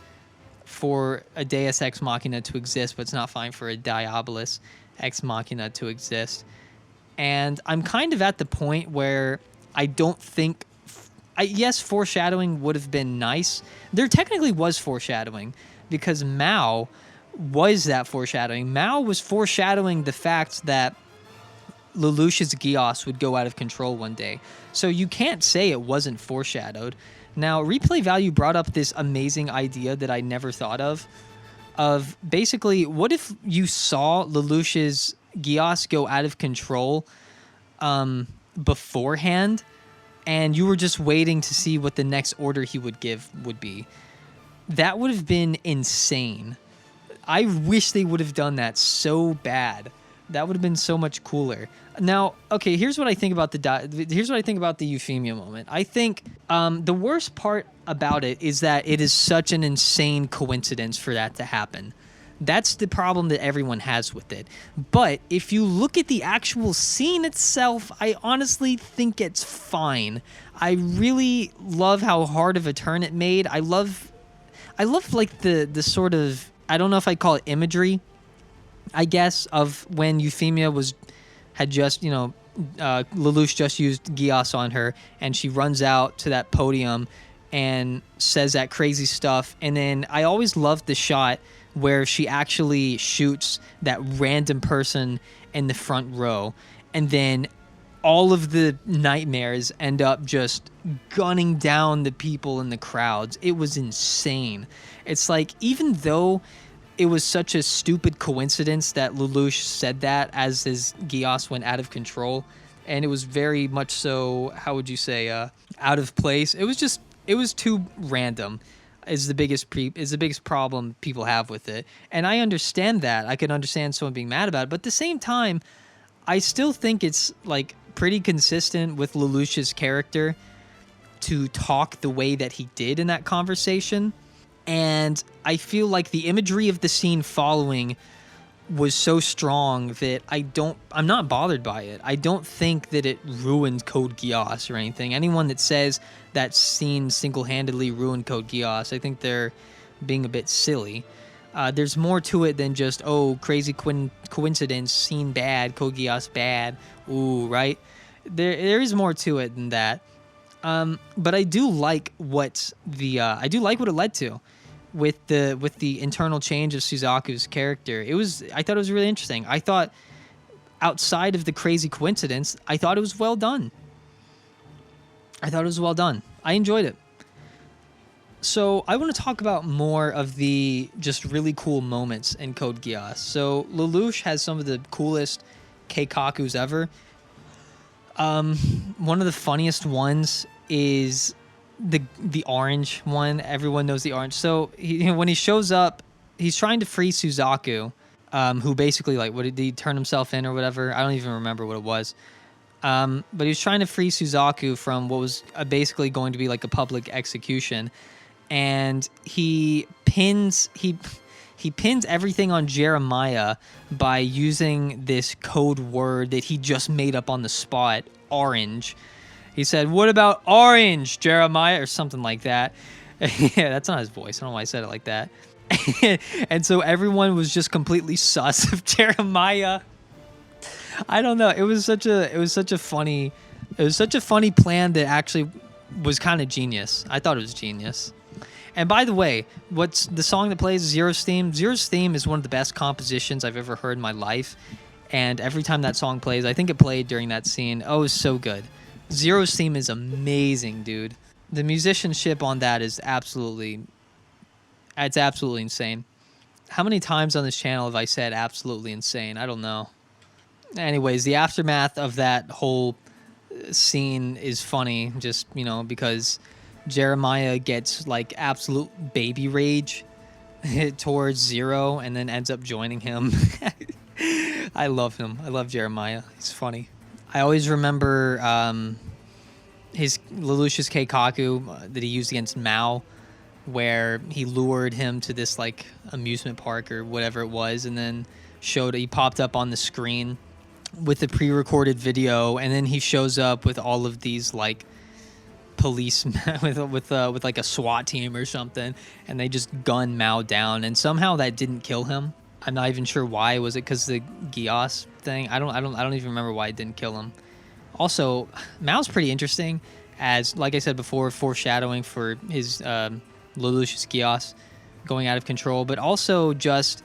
for a Deus Ex Machina to exist, but it's not fine for a Diabolus Ex Machina to exist. And I'm kind of at the point where I don't think... yes, foreshadowing would have been nice. There technically was foreshadowing, because Mao was that foreshadowing. Mao was foreshadowing the fact that Lelouch's Geass would go out of control one day. So you can't say it wasn't foreshadowed. Now, Replay Value brought up this amazing idea that I never thought of basically, what if you saw Lelouch's Geass go out of control beforehand, and you were just waiting to see what the next order he would give would be? That would have been insane. I wish they would have done that so bad. That would have been so much cooler. Now, okay, here's what I think about the Euphemia moment. I think the worst part about it is that it is such an insane coincidence for that to happen. That's the problem that everyone has with it. But if you look at the actual scene itself, I honestly think it's fine. I really love how hard of a turn it made. I love like the sort of, I don't know if I'd call it imagery, I guess, of when Euphemia had just, Lelouch just used Geass on her, and she runs out to that podium and says that crazy stuff. And then I always loved the shot where she actually shoots that random person in the front row, and then all of the nightmares end up just gunning down the people in the crowds. It was insane. It's like, even though it was such a stupid coincidence that Lelouch said that as his Geass went out of control, and it was very much so, how would you say, out of place. It was too random. Is the biggest problem people have with it, and I understand that. I can understand someone being mad about it, but at the same time, I still think it's like pretty consistent with Lelouch's character to talk the way that he did in that conversation. And I feel like the imagery of the scene following was so strong that I'm not bothered by it. I don't think that it ruined Code Geass or anything. Anyone that says that scene single-handedly ruined Code Geass, I think they're being a bit silly. There's more to it than just, oh, crazy coincidence, scene bad, Code Geass bad, ooh, right? There is more to it than that. But I do like what it led to with the internal change of Suzaku's character. I thought it was really interesting. I thought, outside of the crazy coincidence, I thought it was well done. I enjoyed it. So I want to talk about more of the just really cool moments in Code Geass. So Lelouch has some of the coolest keikakus ever. One of the funniest ones is the orange one. Everyone knows the orange. So when he shows up, he's trying to free Suzaku, who basically, like, what did he turn himself in or whatever? I don't even remember what it was. But he was trying to free Suzaku from what was basically going to be like a public execution. And he pins everything on Jeremiah by using this code word that he just made up on the spot, orange. He said, "What about orange, Jeremiah?" or something like that. Yeah, that's not his voice. I don't know why I said it like that. And so everyone was just completely sus of Jeremiah. I don't know. It was such a funny plan that actually was kind of genius. I thought it was genius. And by the way, what's the song that plays, Zero's theme? Zero's theme is one of the best compositions I've ever heard in my life. And every time that song plays, I think it played during that scene. Oh, it's so good. Zero's theme is amazing, dude. The musicianship on that is absolutely insane. How many times on this channel have I said absolutely insane? I don't know. Anyways, the aftermath of that whole scene is funny, just, because Jeremiah gets like absolute baby rage towards Zero and then ends up joining him. I love him. I love Jeremiah. He's funny. I always remember his Lelouch's Keikaku that he used against Mao, where he lured him to this like amusement park or whatever it was, and then he popped up on the screen with a pre-recorded video, and then he shows up with all of these like police with like a SWAT team or something, and they just gun Mao down, and somehow that didn't kill him. I'm not even sure why. Was it because the Geass thing? I don't even remember why it didn't kill him. Also, Mao's pretty interesting, as like I said before, foreshadowing for his Lelouch's Geass going out of control, but also just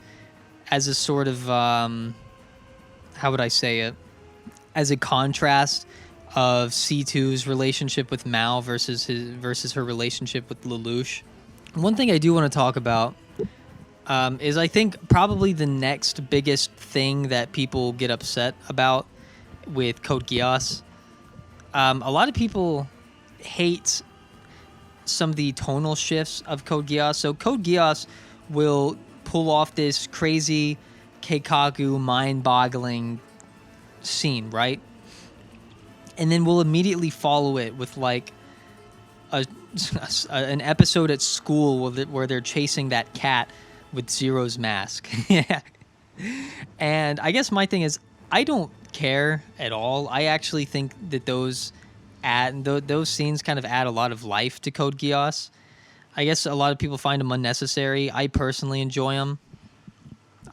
as a sort of how would I say it? As a contrast of C2's relationship with Mao versus her relationship with Lelouch. One thing I do want to talk about is I think probably the next biggest thing that people get upset about with Code Geass. A lot of people hate some of the tonal shifts of Code Geass. So Code Geass will pull off this crazy Keikaku mind-boggling scene, right? And then we'll immediately follow it with like an episode at school where they're chasing that cat with Zero's mask. Yeah. And I guess my thing is, I don't care at all. I actually think that those scenes kind of add a lot of life to Code Geass. I guess a lot of people find them unnecessary. I personally enjoy them.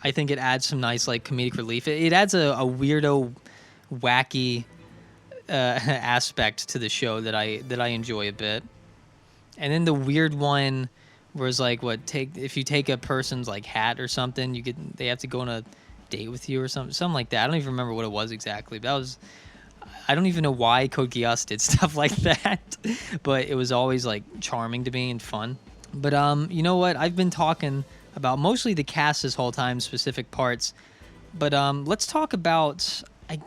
I think it adds some nice like comedic relief. It adds a weirdo, wacky aspect to the show that I enjoy a bit. And then the weird one where it's like, if you take a person's like hat or something, they have to go on a date with you or something like that. I don't even remember what it was exactly, but I don't even know why Code Geass did stuff like that, but it was always like charming to me and fun. But you know what? I've been talking about mostly the cast this whole time, specific parts. But let's talk about. I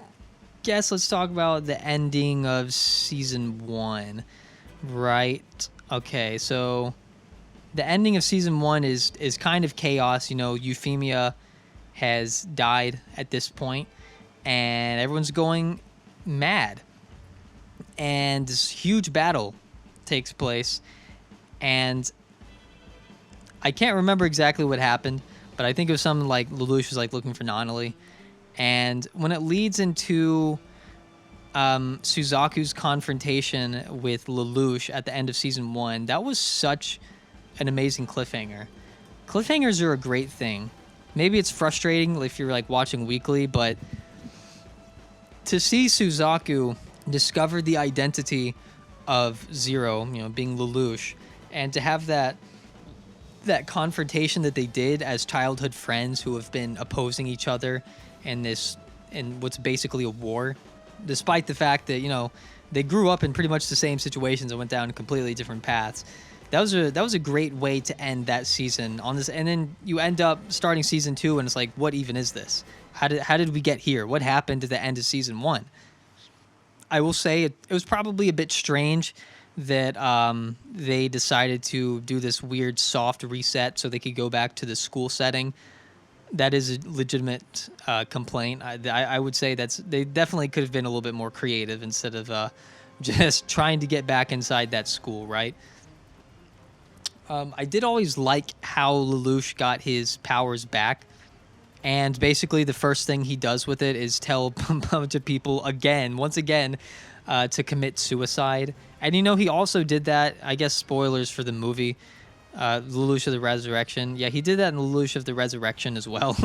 guess let's talk about the ending of season 1, right? Okay, so the ending of season 1 is kind of chaos. You know, Euphemia has died at this point, and everyone's going mad. And this huge battle takes place, and I can't remember exactly what happened, but I think it was something like Lelouch was like looking for Nonali, and when it leads into Suzaku's confrontation with Lelouch at the end of season 1, that was such an amazing cliffhanger. Cliffhangers are a great thing. Maybe it's frustrating if you're like watching weekly, but to see Suzaku discover the identity of Zero, you know, being Lelouch, and to have that confrontation that they did as childhood friends who have been opposing each other in what's basically a war, despite the fact that, you know, they grew up in pretty much the same situations and went down completely different paths. That was a great way to end that season on this, and then you end up starting season 2, and it's like, what even is this? How did we get here? What happened at the end of season 1? I will say it was probably a bit strange that they decided to do this weird soft reset so they could go back to the school setting. That is a legitimate complaint. I would say they definitely could have been a little bit more creative instead of just trying to get back inside that school, right? I did always like how Lelouch got his powers back. And basically the first thing he does with it is tell a bunch of people once again, to commit suicide. And you know, he also did that, I guess spoilers for the movie, Lelouch of the Resurrection. Yeah, he did that in Lelouch of the Resurrection as well.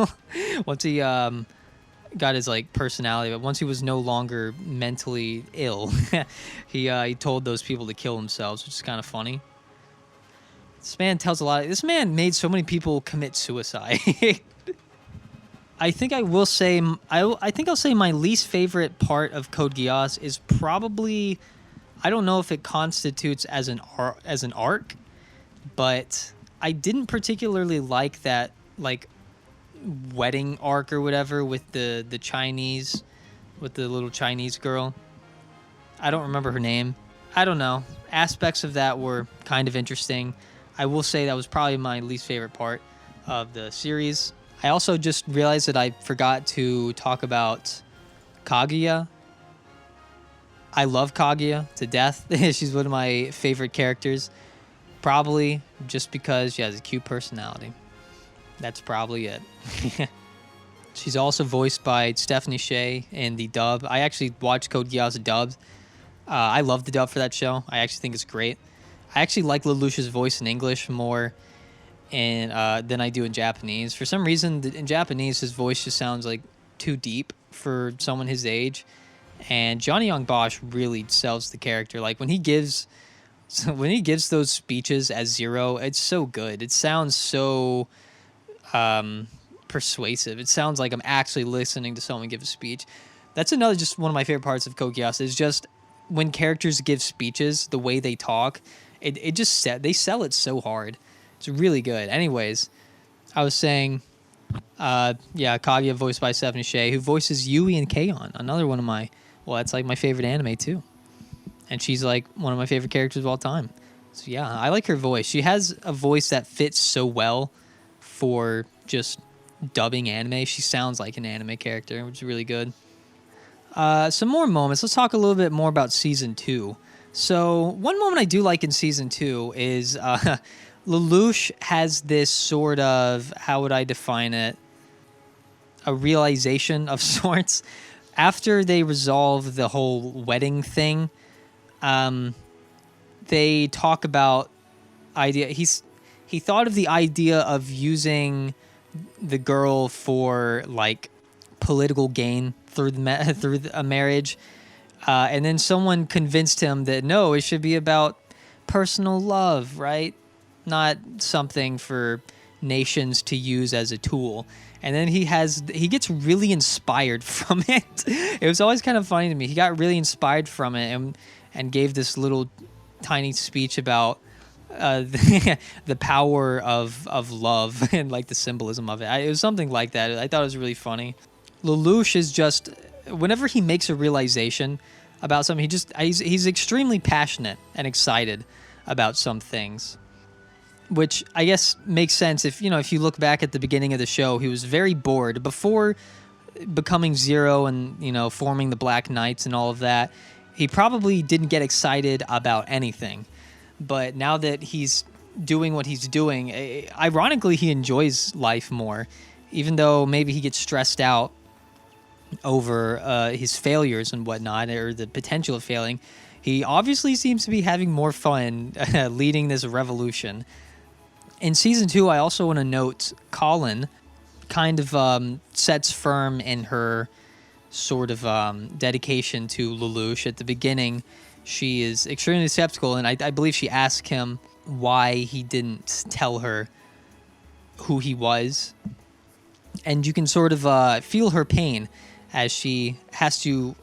Once he got his like personality, but once he was no longer mentally ill, he told those people to kill themselves, which is kind of funny. This man made so many people commit suicide. I think I'll say my least favorite part of Code Geass is probably, I don't know if it constitutes as an arc, but I didn't particularly like that like wedding arc or whatever with the Chinese, with the little Chinese girl. I don't remember her name. I don't know. Aspects of that were kind of interesting. I will say that was probably my least favorite part of the series. I also just realized that I forgot to talk about Kaguya. I love Kaguya to death. She's one of my favorite characters. Probably just because she has a cute personality. That's probably it. She's also voiced by Stephanie Sheh in the dub. I actually watched Code Geass dubbed. I love the dub for that show. I actually think it's great. I actually like Lelouch's voice in English more than I do in Japanese. For some reason, in Japanese, his voice just sounds like too deep for someone his age. And Johnny Young Bosch really sells the character. Like when he gives those speeches as Zero, it's so good. It sounds so persuasive. It sounds like I'm actually listening to someone give a speech. That's another just one of my favorite parts of Code Geass is just when characters give speeches, the way they talk, they sell it so hard. It's really good. Anyways, I was saying, Kaguya voiced by Stephanie Sheh, who voices Yui and Keion, another one of that's like my favorite anime too. And she's like one of my favorite characters of all time. So yeah, I like her voice. She has a voice that fits so well for just dubbing anime. She sounds like an anime character, which is really good. Some more moments. Let's talk a little bit more about Season 2. So one moment I do like in Season 2 is Lelouch has this sort of, how would I define it, a realization of sorts. After they resolve the whole wedding thing, they talk about idea. He thought of the idea of using the girl for like political gain through a marriage, and then someone convinced him that no, it should be about personal love, right? Not something for nations to use as a tool. and then he gets really inspired from it. It was always kind of funny to me. He got really inspired from it and gave this little tiny speech about the power of love and like the symbolism of it. It was something like that. I thought it was really funny. Lelouch is just, whenever he makes a realization about something, he's extremely passionate and excited about some things, which I guess makes sense if you look back at the beginning of the show. He was very bored before becoming Zero and forming the Black Knights and all of that. He probably didn't get excited about anything, but now that he's doing what he's doing, ironically he enjoys life more, even though maybe he gets stressed out over his failures and whatnot, or the potential of failing. He obviously seems to be having more fun leading this revolution. In season 2, I also want to note Colin kind of sets firm in her sort of dedication to Lelouch. At the beginning, she is extremely skeptical, and I believe she asked him why he didn't tell her who he was. And you can sort of feel her pain as she has to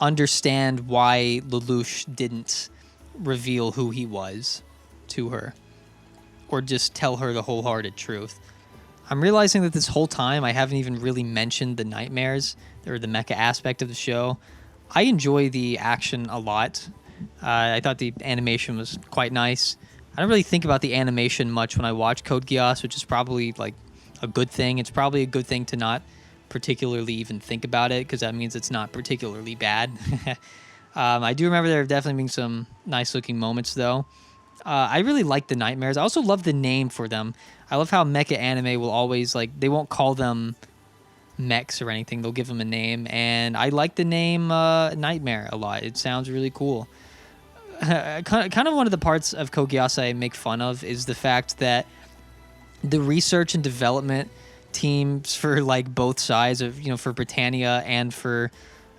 understand why Lelouch didn't reveal who he was to her, or just tell her the wholehearted truth. I'm realizing that this whole time I haven't even really mentioned the nightmares or the mecha aspect of the show. I enjoy the action a lot. I thought the animation was quite nice. I don't really think about the animation much when I watch Code Geass, which is probably like a good thing. It's probably a good thing to not particularly even think about it, because that means it's not particularly bad. I do remember there have definitely been some nice looking moments though. I really like the nightmares. I also love the name for them. I love how mecha anime will always, they won't call them mechs or anything. They'll give them a name, and I like the name Nightmare a lot. It sounds really cool. Kind of one of the parts of Code Geass I make fun of is the fact that the research and development teams for both sides of for Britannia and for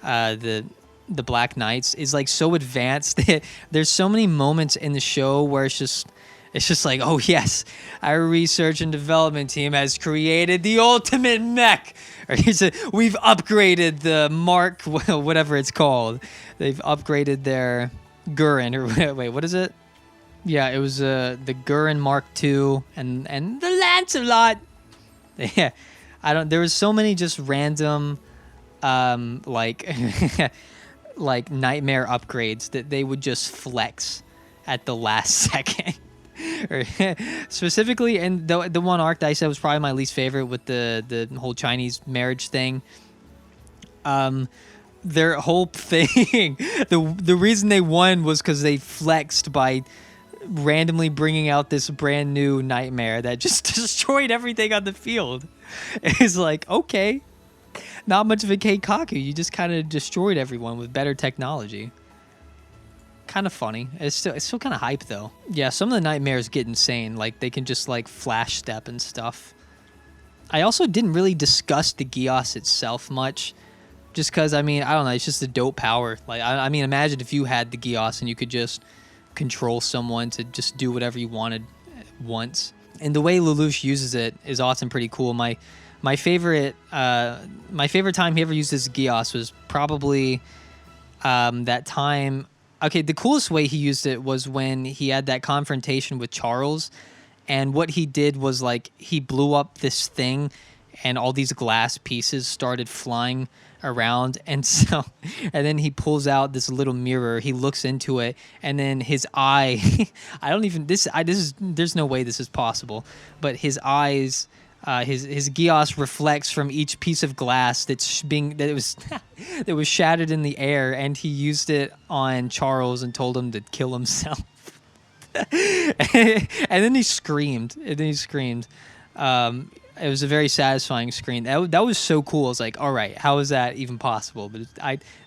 the Black Knights is so advanced. There's so many moments in the show where it's just like, oh yes, our research and development team has created the ultimate mech, or we've upgraded the Mark whatever it's called. They've upgraded their Gurren, or wait, what is it? Yeah, it was the Gurren Mark II and the Lancelot. Yeah, there was so many just random like nightmare upgrades that they would just flex at the last second. Or specifically, and the one arc that I said was probably my least favorite with the whole Chinese marriage thing. Their whole thing, the reason they won was because they flexed by randomly bringing out this brand new nightmare that just destroyed everything on the field. It's like, okay, not much of a keikaku. You just kind of destroyed everyone with better technology. Kind of funny. It's still kind of hype though. Yeah, some of the nightmares get insane. They can just flash step and stuff. I also didn't really discuss the Geass itself much, just because I don't know. It's just a dope power. Imagine if you had the Geass and you could just control someone to just do whatever you wanted once. And the way Lelouch uses it is often pretty cool. My favorite time he ever used his Geass was probably that time. Okay, the coolest way he used it was when he had that confrontation with Charles, and what he did was he blew up this thing, and all these glass pieces started flying around, and then he pulls out this little mirror. He looks into it, and then his eye. There's no way this is possible, but his eyes. His Geass reflects from each piece of glass that was shattered in the air, and he used it on Charles and told him to kill himself. and then he screamed. It was a very satisfying scream. That was so cool. I was like, all right, how is that even possible? But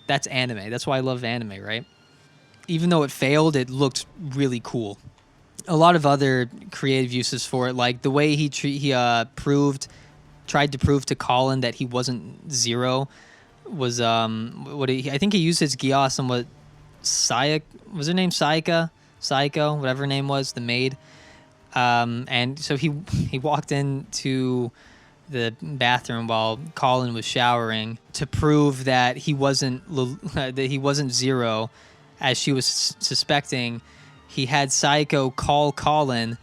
that's anime. That's why I love anime, right? Even though it failed, it looked really cool. A lot of other creative uses for it, like the way he tried to prove to Colin that he wasn't Zero, was I think he used his Geass on what was her name, Saiko, whatever her name was, the maid, and so he walked into the bathroom while Colin was showering to prove that he wasn't Zero, as she was suspecting. He had Psycho call Colin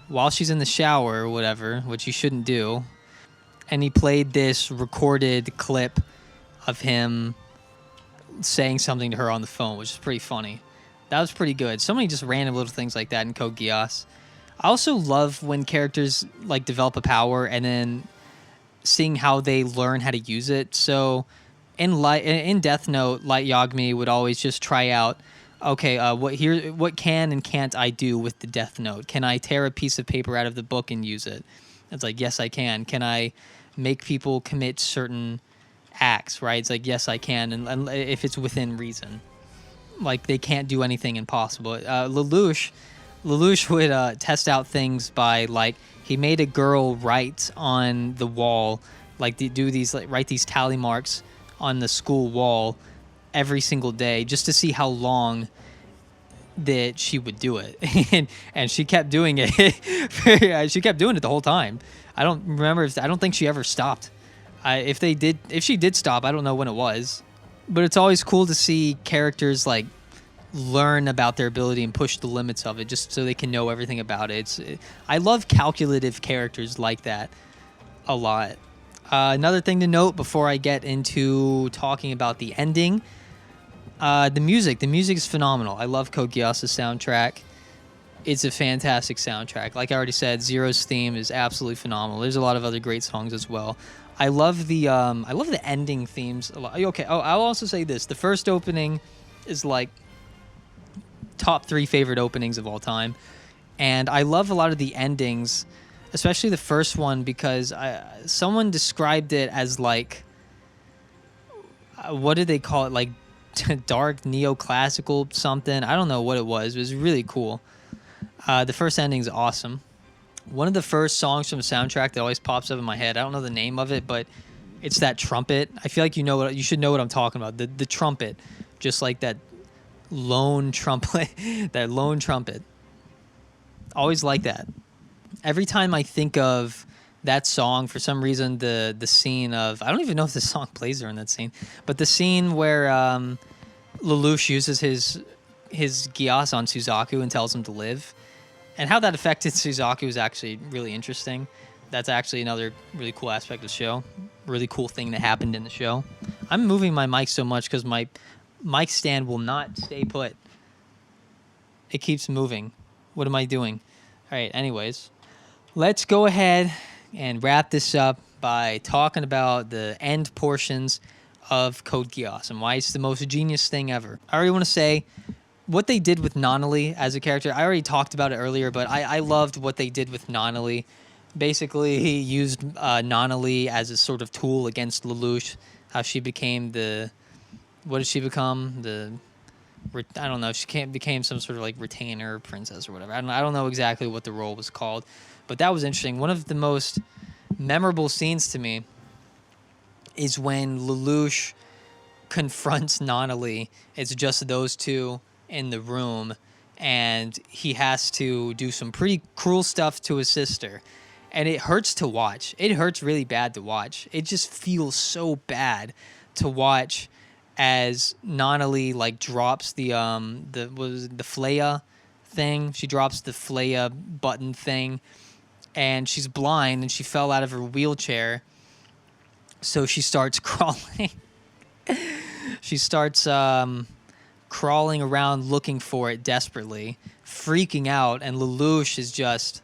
while she's in the shower or whatever, which you shouldn't do. And he played this recorded clip of him saying something to her on the phone, which is pretty funny. That was pretty good. So many just random little things like that in Code Geass. I also love when characters like develop a power and then seeing how they learn how to use it. So in Death Note, Light Yagami would always just try out, okay, what can and can't I do with the Death Note? Can I tear a piece of paper out of the book and use it? It's like, yes, I can. Can I make people commit certain acts, right? It's like, yes, I can, and if it's within reason. Like, they can't do anything impossible. Lelouch would test out things by, like, he made a girl write on the wall, like, write these tally marks on the school wall every single day just to see how long that she would do it. and she kept doing it. She kept doing it the whole time. I don't think she ever stopped. If she did stop, I don't know when it was. But it's always cool to see characters like learn about their ability and push the limits of it just so they can know everything about it. I love calculative characters like that a lot. Another thing to note before I get into talking about the ending, the music. The music is phenomenal. I love Code Geass' soundtrack. It's a fantastic soundtrack. Like I already said, Zero's theme is absolutely phenomenal. There's a lot of other great songs as well. I love the ending themes a lot. Okay, I'll also say this. The first opening is like top 3 favorite openings of all time. And I love a lot of the endings, especially the first one, because someone described it as like, what did they call it? Like dark neoclassical something. I don't know what it was. It was really cool. The first ending is awesome. One of the first songs from the soundtrack that always pops up in my head, I don't know the name of it, but it's that trumpet. I feel like you should know what I'm talking about. The trumpet, just like that lone trumpet, that lone trumpet. Always like that. Every time I think of that song, for some reason, the scene of, I don't even know if the song plays during that scene, but the scene where Lelouch uses his Geass on Suzaku and tells him to live, and how that affected Suzaku is actually really interesting. That's actually another really cool aspect of the show. Really cool thing that happened in the show. I'm moving my mic so much because my mic stand will not stay put. It keeps moving. What am I doing? All right, anyways. Let's go ahead and wrap this up by talking about the end portions of Code Geass and why it's the most genius thing ever. I already want to say, what they did with Nonali as a character, I already talked about it earlier, but I loved what they did with Nonali. Basically, he used Nonali as a sort of tool against Lelouch, how she became what did she become? I don't know, she became some sort of like retainer princess or whatever. I don't know exactly what the role was called, but that was interesting. One of the most memorable scenes to me is when Lelouch confronts Nonali. It's just those two in the room, and he has to do some pretty cruel stuff to his sister, and it hurts to watch. It hurts really bad to watch. It just feels so bad to watch as Nonali like drops the Flaya thing. She drops the Flaya button thing, and she's blind, and she fell out of her wheelchair, so she starts crawling. She starts crawling around looking for it desperately, freaking out, and Lelouch is just,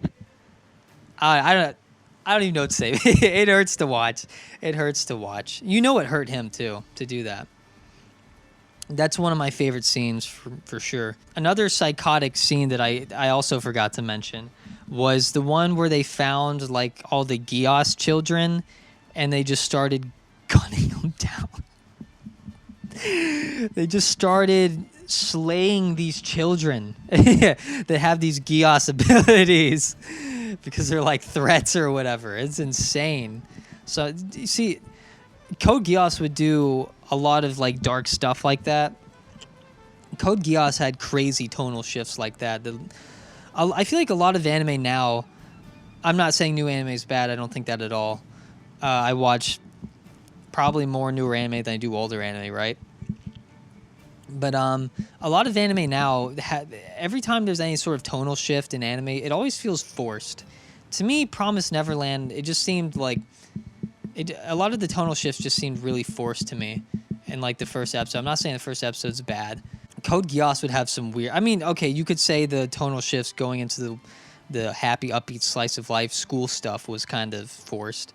I don't even know what to say. It hurts to watch. It hurts to watch. You know it hurt him too to do that. That's one of my favorite scenes for sure. Another psychotic scene that I also forgot to mention was the one where they found like all the Geass children and they just started gunning them down. They just started slaying these children that have these Geass abilities because they're like threats or whatever. It's insane. So you see, Code Geass would do a lot of like dark stuff like that. Code Geass had crazy tonal shifts like that. I feel like a lot of anime now, I'm not saying new anime is bad, I don't think that at all, I watch probably more newer anime than I do older anime, right? But a lot of anime now, every time there's any sort of tonal shift in anime, it always feels forced. To me, Promised Neverland, it just seemed like a lot of the tonal shifts just seemed really forced to me in like the first episode. I'm not saying the first episode's bad. Code Geass would have some weird. I mean, okay, you could say the tonal shifts going into the happy, upbeat slice of life school stuff was kind of forced,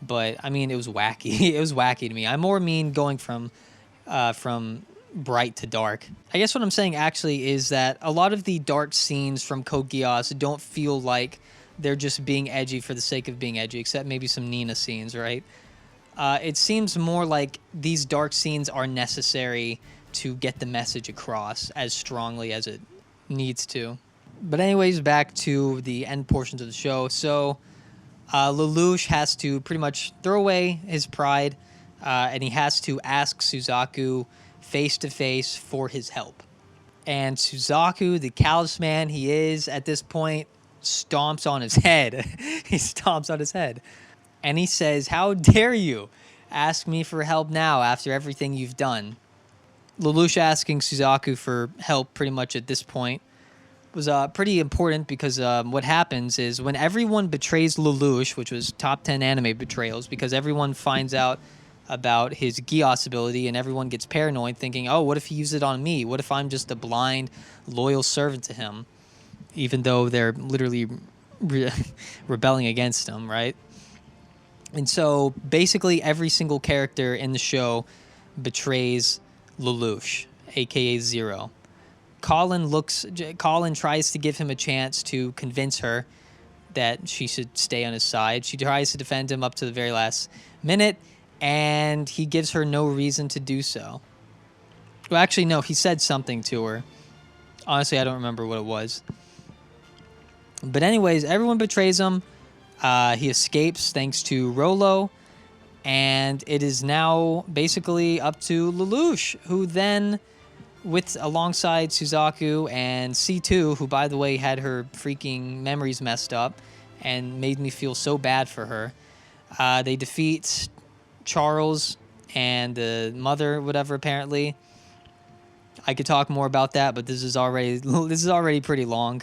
but I mean, it was wacky. It was wacky to me. I more mean going from bright to dark. I guess what I'm saying actually is that a lot of the dark scenes from Code Geass don't feel like they're just being edgy for the sake of being edgy, except maybe some Nina scenes, right? It seems more like these dark scenes are necessary to get the message across as strongly as it needs to. But anyways, back to the end portions of the show. So Lelouch has to pretty much throw away his pride, and he has to ask Suzaku face to face for his help. And Suzaku, the callous man he is at this point, stomps on his head. He stomps on his head. And he says, "How dare you ask me for help now after everything you've done?" Lelouch asking Suzaku for help pretty much at this point was pretty important because what happens is when everyone betrays Lelouch, which was top 10 anime betrayals, because everyone finds out about his Geass ability and everyone gets paranoid thinking, oh, what if he used it on me? What if I'm just a blind, loyal servant to him? Even though they're literally rebelling against him, right? And so basically every single character in the show betrays Lelouch, aka Zero. Colin tries to give him a chance to convince her that she should stay on his side. She tries to defend him up to the very last minute, and he gives her no reason to do so. Well, actually, no, he said something to her. Honestly, I don't remember what it was. But anyways, everyone betrays him. He escapes thanks to Rolo, and it is now basically up to Lelouch, who then, alongside Suzaku and C2, who by the way had her freaking memories messed up and made me feel so bad for her, they defeat Charles and the mother, whatever. Apparently, I could talk more about that, but this is already pretty long.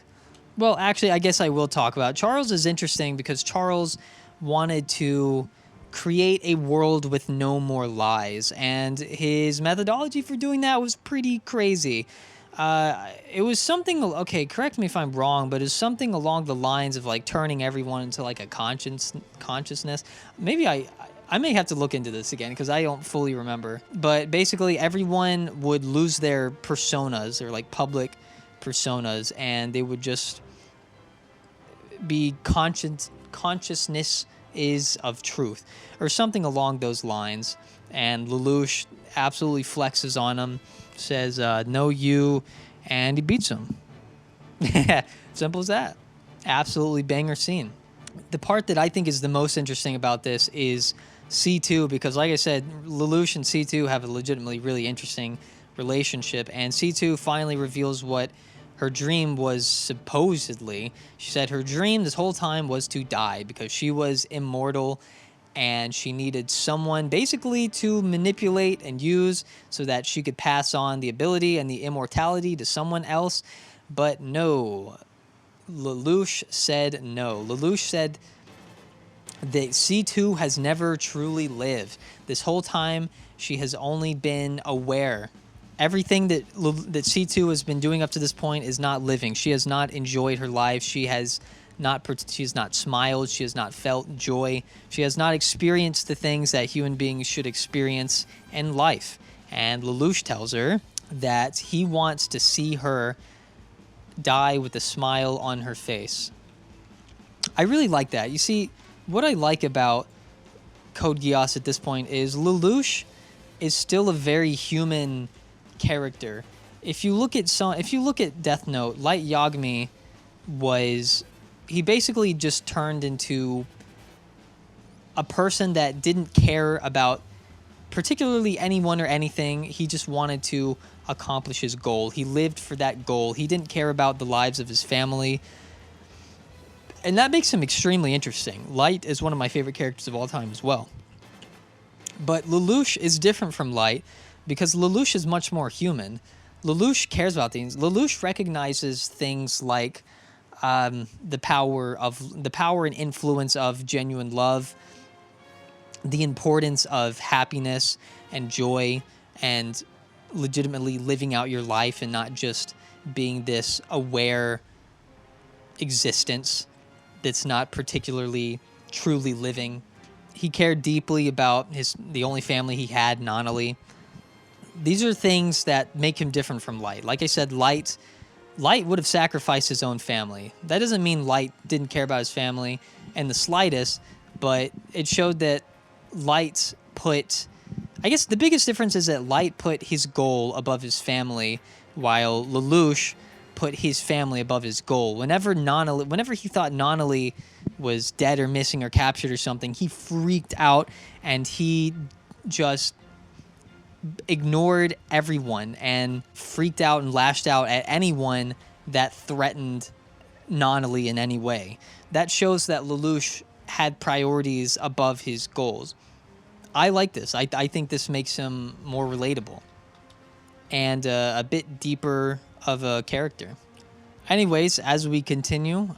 Well, actually, I guess I will talk about it. Charles is interesting because Charles wanted to create a world with no more lies, and his methodology for doing that was pretty crazy. It was something, okay, correct me if I'm wrong, but it was something along the lines of like turning everyone into like a consciousness. Maybe I may have to look into this again because I don't fully remember. But basically everyone would lose their personas, or like public personas, and they would just be consciousness is of truth, or something along those lines. And Lelouch absolutely flexes on him, says, no you, and he beats him. Simple as that. Absolutely banger scene. The part that I think is the most interesting about this is C2, because like I said, Lelouch and C2 have a legitimately really interesting relationship, and C2 finally reveals what her dream was supposedly. She said her dream this whole time was to die because she was immortal and she needed someone basically to manipulate and use so that she could pass on the ability and the immortality to someone else. But no, Lelouch said no. Lelouch said that C2 has never truly lived. This whole time, she has only been aware. Everything that C2 has been doing up to this point is not living. She has not enjoyed her life. She has not smiled. She has not felt joy. She has not experienced the things that human beings should experience in life. And Lelouch tells her that he wants to see her die with a smile on her face. I really like that. You see, what I like about Code Geass at this point is Lelouch is still a very human character. If you look at Death Note, Light Yagami he basically just turned into a person that didn't care about particularly anyone or anything. He just wanted to accomplish his goal. He lived for that goal. He didn't care about the lives of his family. And that makes him extremely interesting. Light is one of my favorite characters of all time as well. But Lelouch is different from Light because Lelouch is much more human. Lelouch cares about things. Lelouch recognizes things like the power and influence of genuine love, the importance of happiness and joy, and legitimately living out your life and not just being this aware existence that's not particularly truly living. He cared deeply about the only family he had, Nonali. These are things that make him different from Light. Like I said, Light would have sacrificed his own family. That doesn't mean Light didn't care about his family in the slightest, but it showed that Light put... I guess the biggest difference is that Light put his goal above his family, while Lelouch put his family above his goal. Whenever he thought Nonali was dead or missing or captured or something, he freaked out and he just ignored everyone and freaked out and lashed out at anyone that threatened Nonali in any way. That shows that Lelouch had priorities above his goals. I like this. I think this makes him more relatable and a bit deeper of a character. Anyways, as we continue,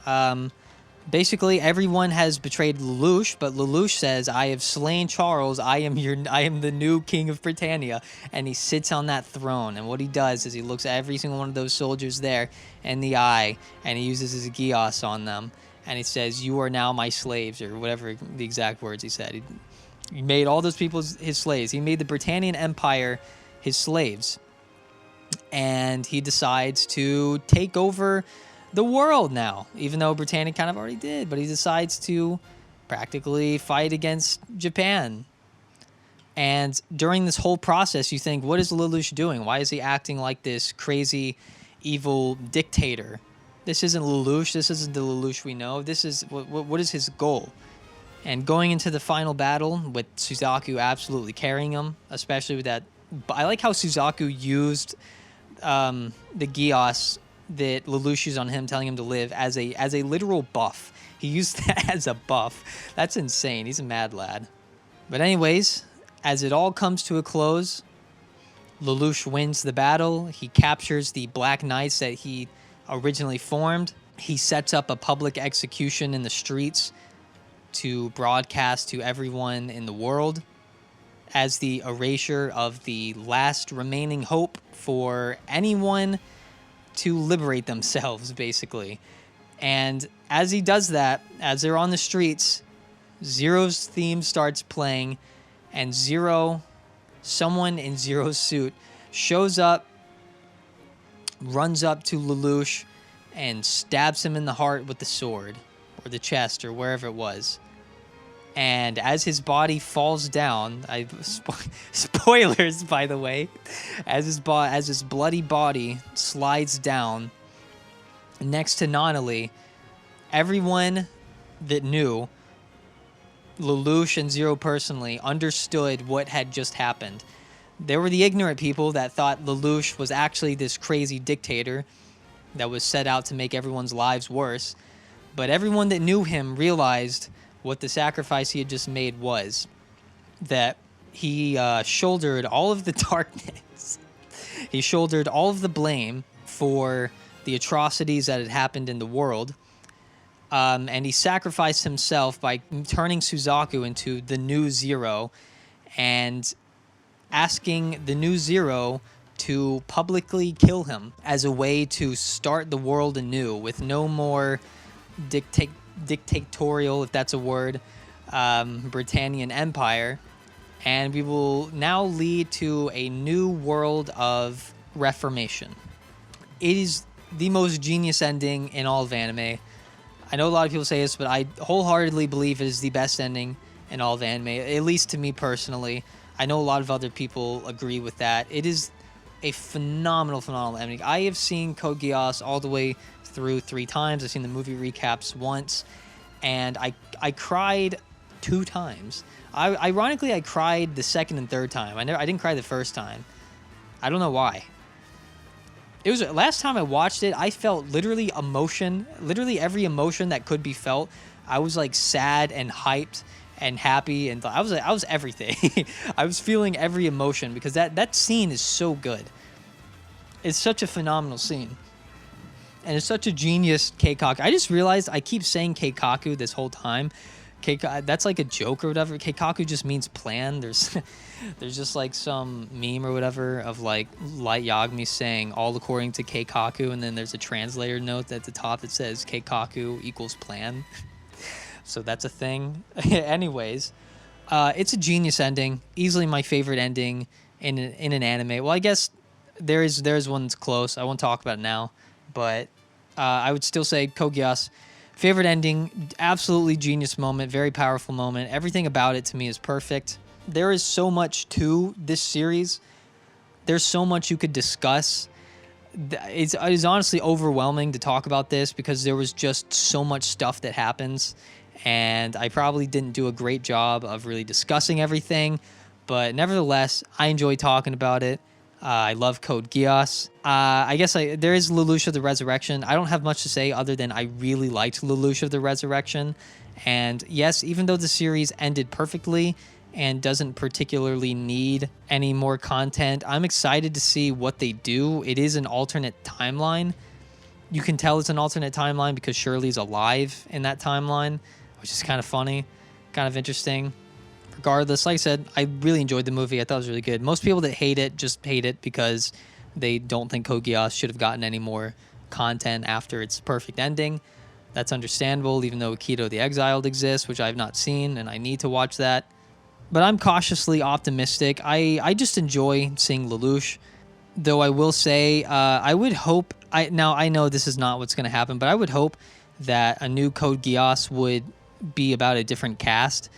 basically everyone has betrayed Lelouch, but Lelouch says, "I have slain Charles. I am the new king of Britannia," and he sits on that throne. And what he does is he looks at every single one of those soldiers there in the eye, and he uses his Geass on them, and he says, "You are now my slaves," or whatever the exact words he said. He made all those people his slaves. He made the Britannian Empire his slaves. And he decides to take over the world now, even though Britannia kind of already did. But he decides to practically fight against Japan. And during this whole process, you think, what is Lelouch doing? Why is he acting like this crazy, evil dictator? This isn't Lelouch. This isn't the Lelouch we know. This is what is his goal? And going into the final battle with Suzaku absolutely carrying him, especially with that. I like how Suzaku used the Geass that Lelouch used on him, telling him to live as a literal buff. He used that as a buff. That's insane. He's a mad lad. But anyways, as it all comes to a close, Lelouch wins the battle. He captures the Black Knights that he originally formed. He sets up a public execution in the streets to broadcast to everyone in the world as the erasure of the last remaining hope for anyone to liberate themselves, basically. And as he does that, as they're on the streets, Zero's theme starts playing, and someone in Zero's suit, shows up, runs up to Lelouch, and stabs him in the heart with the sword, or the chest, or wherever it was. And as his body falls down, spoilers, by the way, as his bloody body slides down next to Nonali, everyone that knew Lelouch and Zero personally understood what had just happened. There were the ignorant people that thought Lelouch was actually this crazy dictator that was set out to make everyone's lives worse. But everyone that knew him realized what the sacrifice he had just made was. That he shouldered all of the darkness. He shouldered all of the blame for the atrocities that had happened in the world. And he sacrificed himself by turning Suzaku into the new Zero and asking the new Zero to publicly kill him as a way to start the world anew with no more dictatorial, if that's a word, Britannian Empire, and we will now lead to a new world of reformation. It is the most genius ending in all of anime. I know a lot of people say this, but I wholeheartedly believe it is the best ending in all of anime, at least to me personally. I know a lot of other people agree with that. It is a phenomenal ending. I have seen Code Geass all the way through 3 times. I've seen the movie recaps once, and I cried 2 times. Ironically, I cried the second and third time. I didn't cry the first time. I don't know why. It was last time I watched it, I felt literally every emotion that could be felt. I was like sad and hyped and happy, and I was everything. I was feeling every emotion because that scene is so good. It's such a phenomenal scene. And it's such a genius Keikaku. I just realized I keep saying Keikaku this whole time. That's like a joke or whatever. Keikaku just means plan. There's just like some meme or whatever of like Light Yagami saying all according to Keikaku, and then there's a translator note at the top that says Keikaku equals plan. So that's a thing. Anyways, it's a genius ending. Easily my favorite ending in an anime. Well, I guess there's one that's close. I won't talk about it now, but I would still say Code Geass. Favorite ending, absolutely genius moment, very powerful moment. Everything about it to me is perfect. There is so much to this series. There's so much you could discuss. It's honestly overwhelming to talk about this because there was just so much stuff that happens, and I probably didn't do a great job of really discussing everything, but nevertheless, I enjoy talking about it. I love Code Geass. I guess there is Lelouch of the Resurrection. I don't have much to say other than I really liked Lelouch of the Resurrection. And yes, even though the series ended perfectly and doesn't particularly need any more content, I'm excited to see what they do. It is an alternate timeline. You can tell it's an alternate timeline because Shirley's alive in that timeline, which is kind of funny, kind of interesting. Regardless, like I said, I really enjoyed the movie. I thought it was really good. Most people that hate it just hate it because they don't think Code Geass should have gotten any more content after its perfect ending. That's understandable, even though Akito the Exiled exists, which I have not seen, and I need to watch that. But I'm cautiously optimistic. I just enjoy seeing Lelouch, though I will say I would hope... Now, I know this is not what's going to happen, but I would hope that a new Code Geass would be about a different cast.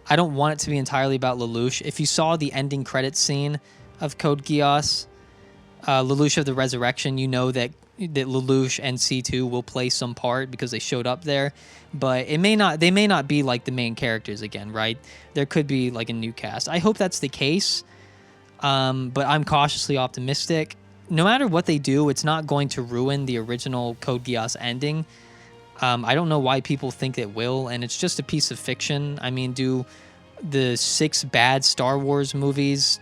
I don't want it to be entirely about Lelouch. If you saw the ending credits scene of Code Geass, Lelouch of the Resurrection, you know that Lelouch and C2 will play some part because they showed up there. But they may not be like the main characters again, right? There could be like a new cast. I hope that's the case, but I'm cautiously optimistic. No matter what they do, it's not going to ruin the original Code Geass ending. I don't know why people think it will, and it's just a piece of fiction. I mean, do the 6 bad Star Wars movies,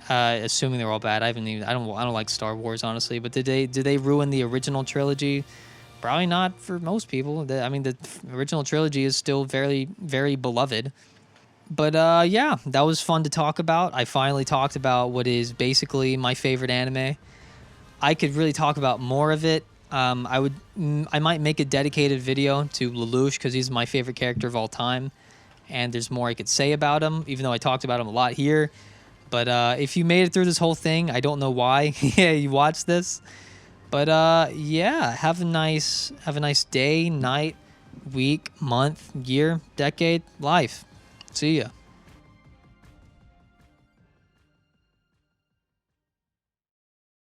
assuming they're all bad? I don't like Star Wars, honestly, but did they ruin the original trilogy? Probably not for most people. The original trilogy is still very, very beloved. But yeah, that was fun to talk about. I finally talked about what is basically my favorite anime. I could really talk about more of it. I might make a dedicated video to Lelouch because he's my favorite character of all time, and there's more I could say about him, even though I talked about him a lot here. But if you made it through this whole thing, I don't know why you watched this. But yeah, have a nice day, night, week, month, year, decade, life. See ya.